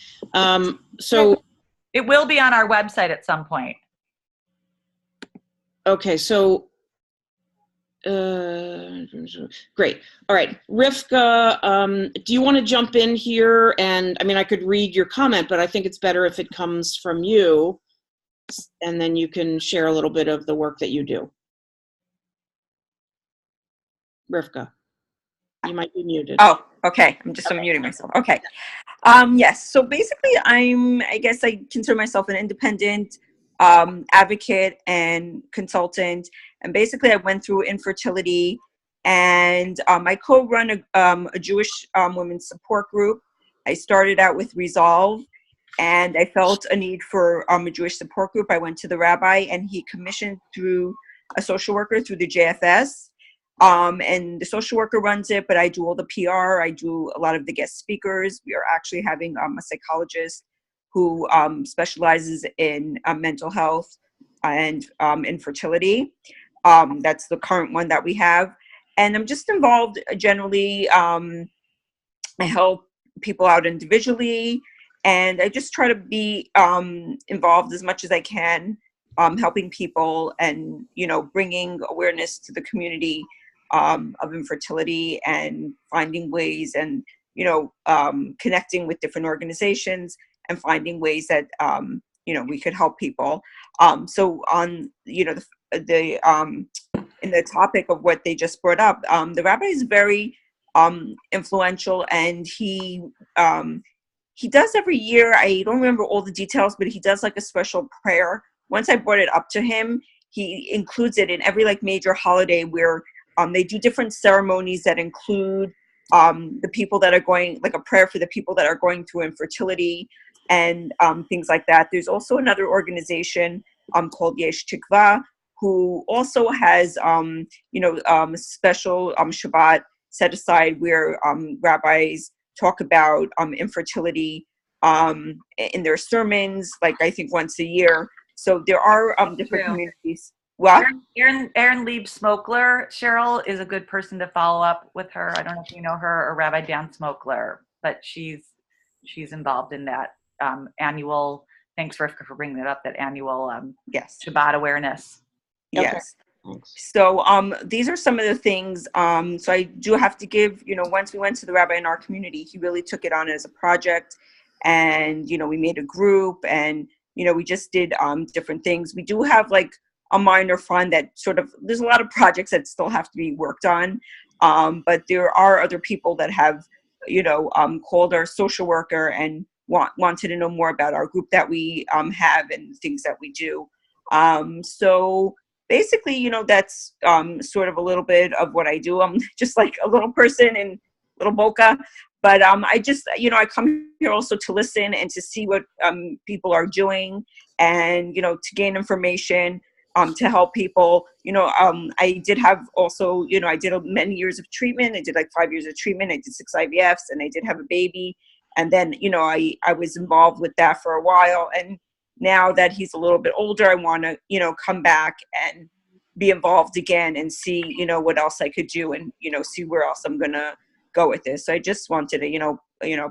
So it will be on our website at some point. Okay, so great. All right, Rivka, do you want to jump in here? And I mean, I could read your comment, but I think it's better if it comes from you, and then you can share a little bit of the work that you do. Rivka, you might be muted. Oh, okay. I'm just unmuting myself. Okay. Yes. So basically, I guess I consider myself an independent advocate and consultant. And basically, I went through infertility, and I co-run a Jewish women's support group. I started out with Resolve, and I felt a need for a Jewish support group. I went to the rabbi, and he commissioned through a social worker through the JFS. And the social worker runs it, but I do all the PR. I do a lot of the guest speakers. We are actually having a psychologist who specializes in mental health and infertility. That's the current one that we have. And I'm just involved generally. I help people out individually, and I just try to be involved as much as I can, helping people and, bringing awareness to the community of infertility, and finding ways, and connecting with different organizations and finding ways that we could help people. So on in the topic of what they just brought up, the rabbi is very influential, and he does every year, I don't remember all the details, but he does like a special prayer. Once I brought it up to him, he includes it in every major holiday where they do different ceremonies that include the people that are going, like a prayer for the people that are going through infertility and things like that. There's also another organization called Yesh Tikva, who also has special Shabbat set aside where rabbis talk about infertility in their sermons, I think once a year. So there are different communities. What? Erin Lieb Smokler, Cheryl, is a good person to follow up with her. I don't know if you know her, or Rabbi Dan Smokler, but she's involved in that annual. Thanks, Rivka, for bringing that up. That annual yes, Shabbat awareness. Yes. Okay. So these are some of the things. So I do have to give. Once we went to the rabbi in our community, he really took it on as a project, and we made a group, and we just did different things. We do have a minor fund that there's a lot of projects that still have to be worked on, but there are other people that have called our social worker and wanted to know more about our group that we have and things that we do. So basically, that's sort of a little bit of what I do. I'm just like a little person in little Boca, But I just, I come here also to listen and to see what people are doing, and, to gain information, to help people. I did have also, I did many years of treatment. I did like 5 years of treatment. I did 6 IVFs, and I did have a baby. And then, I was involved with that for a while. And now that he's a little bit older, I want to, come back and be involved again and see, what else I could do, and, see where else I'm going to go with this. So I just wanted to,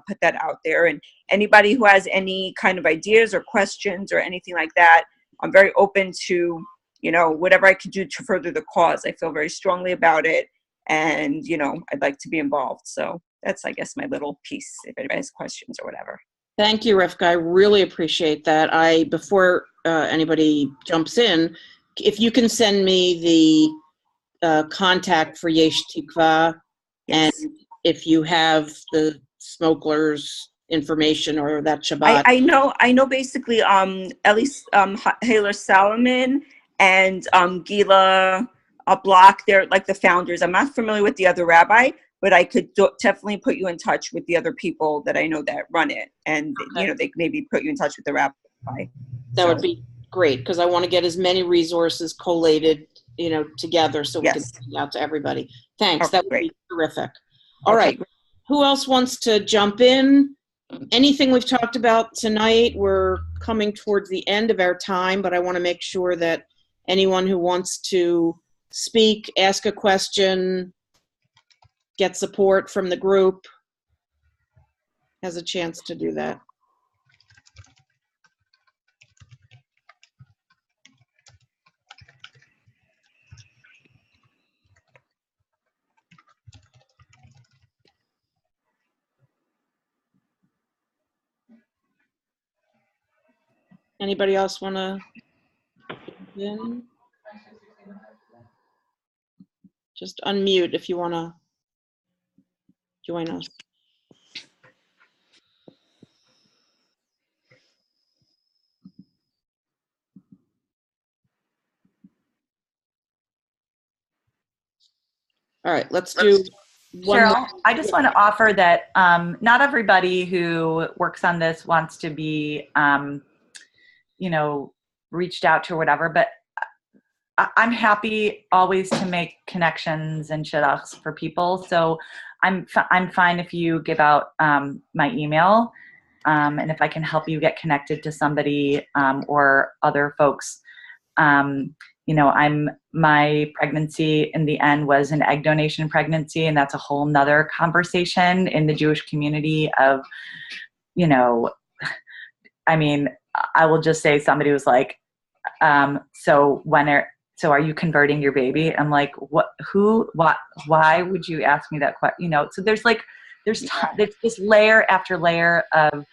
put that out there. And anybody who has any kind of ideas or questions or anything like that, I'm very open to, whatever I could do to further the cause. I feel very strongly about it. And, I'd like to be involved. So that's, I guess, my little piece, if anybody has questions or whatever. Thank you, Rivka. I really appreciate that. Before anybody jumps in, if you can send me the contact for Yesh Tikva, Yes. and if you have the smokers information or that Shabbat. I know basically Ellie Haler Salomon and Gila Block, they're like the founders. I'm not familiar with the other rabbi, but I could definitely put you in touch with the other people that I know that run it, and Okay. they maybe put you in touch with the rabbi. That would be great, because I want to get as many resources collated, together, so we can send out to everybody. Thanks. Okay, that would great. be terrific. All right. Who else wants to jump in? Anything we've talked about tonight? We're coming towards the end of our time, but I want to make sure that anyone who wants to speak, ask a question, get support from the group has a chance to do that. Anybody else want to jump in? Just unmute if you want to join us. All right, let's do one Cheryl, more. I just want to offer that not everybody who works on this wants to be, reached out to or whatever, but I'm happy always to make connections and shidduchs for people. So I'm fine if you give out my email, and if I can help you get connected to somebody or other folks. My pregnancy in the end was an egg donation pregnancy, and that's a whole nother conversation in the Jewish community of, I will just say somebody was like, so are you converting your baby? I'm like, why would you ask me that question? So there's this layer after layer of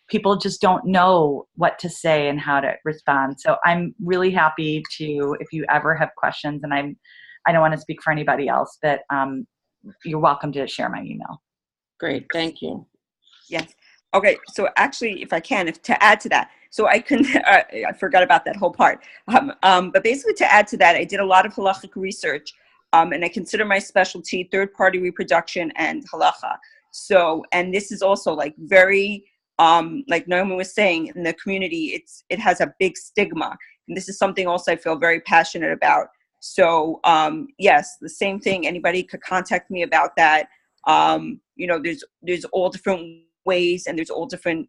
people just don't know what to say and how to respond. So I'm really happy to, if you ever have questions, and I don't want to speak for anybody else, but you're welcome to share my email. Great, thank you. Yes. Okay, so actually, if I can, to add to that, so I forgot about that whole part. But basically, to add to that, I did a lot of halachic research, and I consider my specialty third-party reproduction and halacha. So, and this is also like very, like Naomi was saying, in the community, it has a big stigma, and this is something also I feel very passionate about. So, yes, the same thing. Anybody could contact me about that. There's all different ways, and there's all different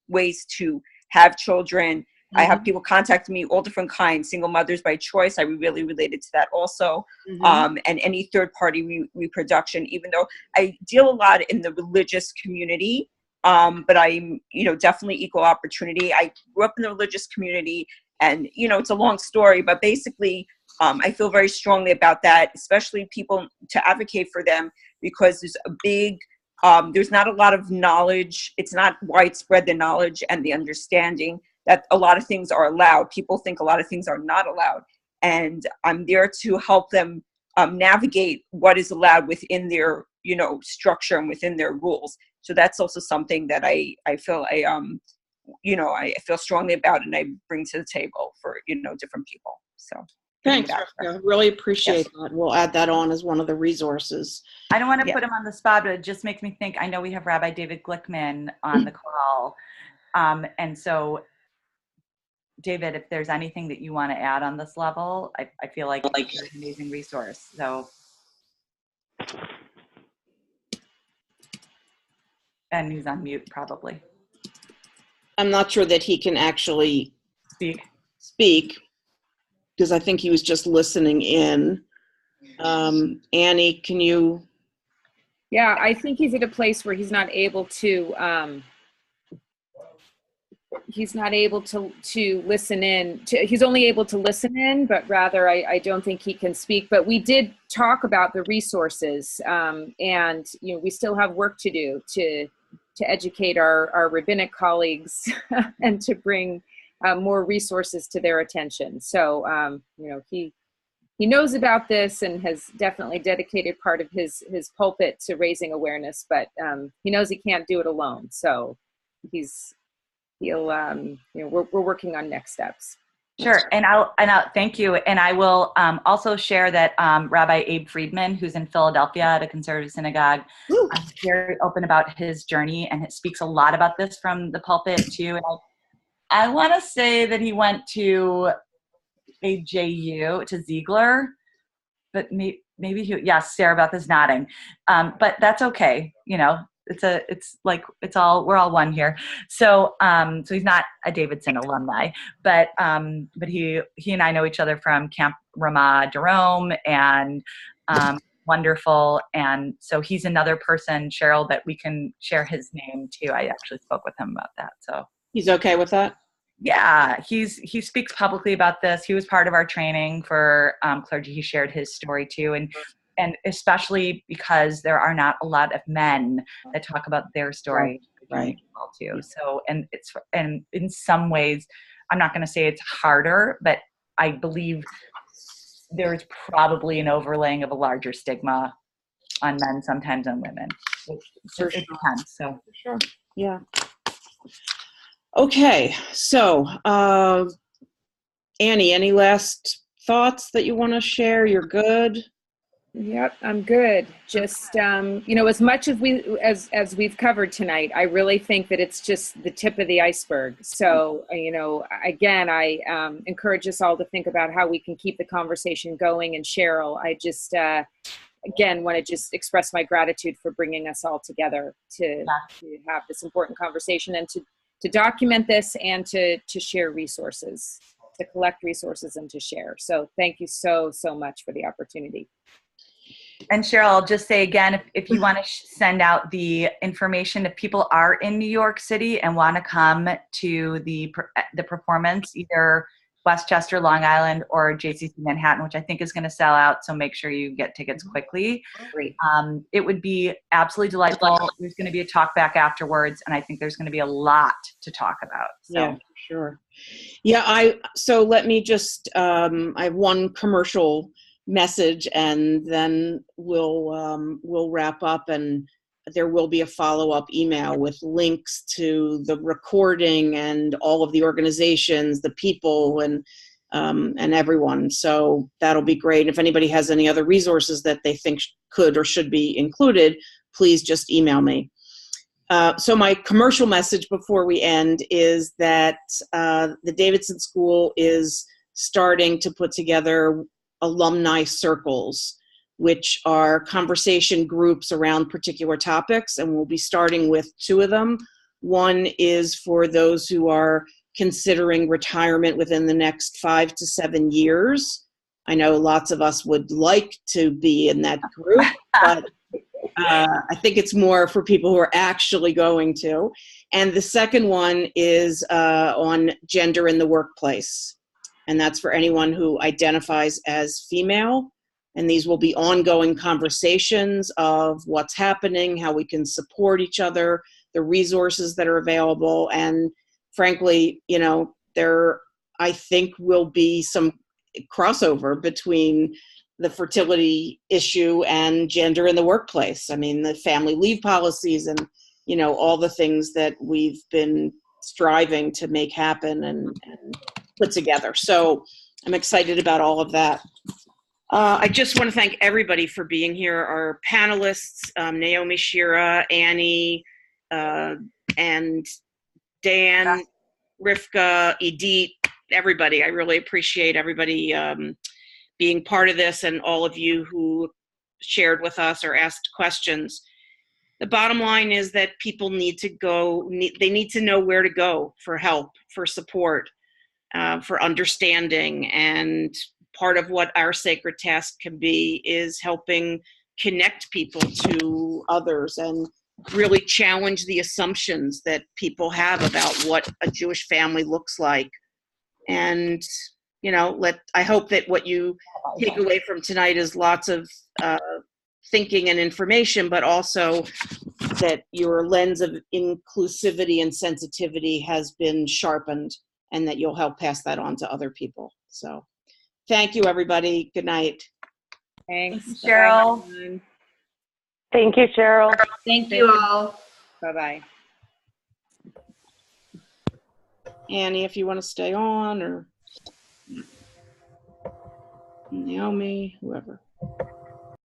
ways to have children. I have people contact me, all different kinds, single mothers by choice. I really related to that also. And any third party reproduction, even though I deal a lot in the religious community, but I'm definitely equal opportunity. I grew up in the religious community, and it's a long story, but basically I feel very strongly about that, especially people, to advocate for them, because there's a big there's not a lot of knowledge. It's not widespread, the knowledge and the understanding that a lot of things are allowed. People think a lot of things are not allowed. And I'm there to help them navigate what is allowed within their, structure and within their rules. So that's also something that I feel I feel strongly about, and I bring to the table for, different people. So. Thanks, feedback. Rebecca. Really appreciate that. We'll add that on as one of the resources. I don't want to put him on the spot, but it just makes me think, I know we have Rabbi David Glickman on the call. And so, David, if there's anything that you want to add on this level, I feel like you're an amazing resource. So, and he's on mute probably. I'm not sure that he can actually speak because I think he was just listening in. Annie, can you? Yeah, I think he's at a place where he's not able to listen in. He's only able to listen in, but rather I don't think he can speak. But we did talk about the resources, and we still have work to do to educate our rabbinic colleagues and to bring more resources to their attention. So he knows about this and has definitely dedicated part of his pulpit to raising awareness, but he knows he can't do it alone. So we're working on next steps. Sure, and I'll thank you, and I will also share that Rabbi Abe Friedman, who's in Philadelphia at a conservative synagogue, is very open about his journey and speaks a lot about this from the pulpit too. And I want to say that he went to AJU, to Ziegler, but maybe Sarah Beth is nodding, but that's okay. We're all one here. So he's not a Davidson alumni, but he and I know each other from Camp Ramah Jerome, and wonderful. And so he's another person, Cheryl, that we can share his name too. I actually spoke with him about that. So he's okay with that? Yeah, he speaks publicly about this. He was part of our training for clergy. He shared his story too, and especially because there are not a lot of men that talk about their story, right? Too. So, and in some ways, I'm not going to say it's harder, but I believe there's probably an overlaying of a larger stigma on men sometimes on women. It depends. So, for sure, yeah. Okay, so Annie, any last thoughts that you want to share? You're good? Yep, I'm good. Just as much as we've covered tonight, I really think that it's just the tip of the iceberg. So again, I encourage us all to think about how we can keep the conversation going. And Cheryl, I just again want to just express my gratitude for bringing us all together to have this important conversation and to document this and to share resources, to collect resources and to share. So thank you so much for the opportunity. And Cheryl, I'll just say again, if you want to send out the information, if people are in New York City and want to come to the performance, either Westchester, Long Island, or JCC Manhattan, which I think is going to sell out, so make sure you get tickets quickly. Great. It would be absolutely delightful. There's going to be a talk back afterwards, and I think there's going to be a lot to talk about. So. Yeah, sure. Yeah, so let me just, I have one commercial message, and then we'll wrap up, and there will be a follow-up email with links to the recording and all of the organizations, the people, and everyone. So that'll be great. If anybody has any other resources that they think could or should be included, please just email me. So my commercial message before we end is that the Davidson School is starting to put together alumni circles, which are conversation groups around particular topics, and we'll be starting with 2 of them. One is for those who are considering retirement within the next 5 to 7 years. I know lots of us would like to be in that group, but I think it's more for people who are actually going to. And the second one is on gender in the workplace. And that's for anyone who identifies as female. And these will be ongoing conversations of what's happening, how we can support each other, the resources that are available. And frankly, there, I think, will be some crossover between the fertility issue and gender in the workplace. I mean, the family leave policies and, all the things that we've been striving to make happen and put together. So I'm excited about all of that. I just want to thank everybody for being here. Our panelists, Naomi, Shira, Annie, and Dan, Rivka, Edith, everybody. I really appreciate everybody being part of this, and all of you who shared with us or asked questions. The bottom line is that people need to they need to know where to go for help, for support, for understanding. And part of what our sacred task can be is helping connect people to others and really challenge the assumptions that people have about what a Jewish family looks like. And, you know, I hope that what you take away from tonight is lots of thinking and information, but also that your lens of inclusivity and sensitivity has been sharpened, and that you'll help pass that on to other people. So thank you, everybody. Good night. Thanks, Cheryl. Thank you, Cheryl. Thank you all. Bye-bye. Annie, if you want to stay on, or Naomi, whoever.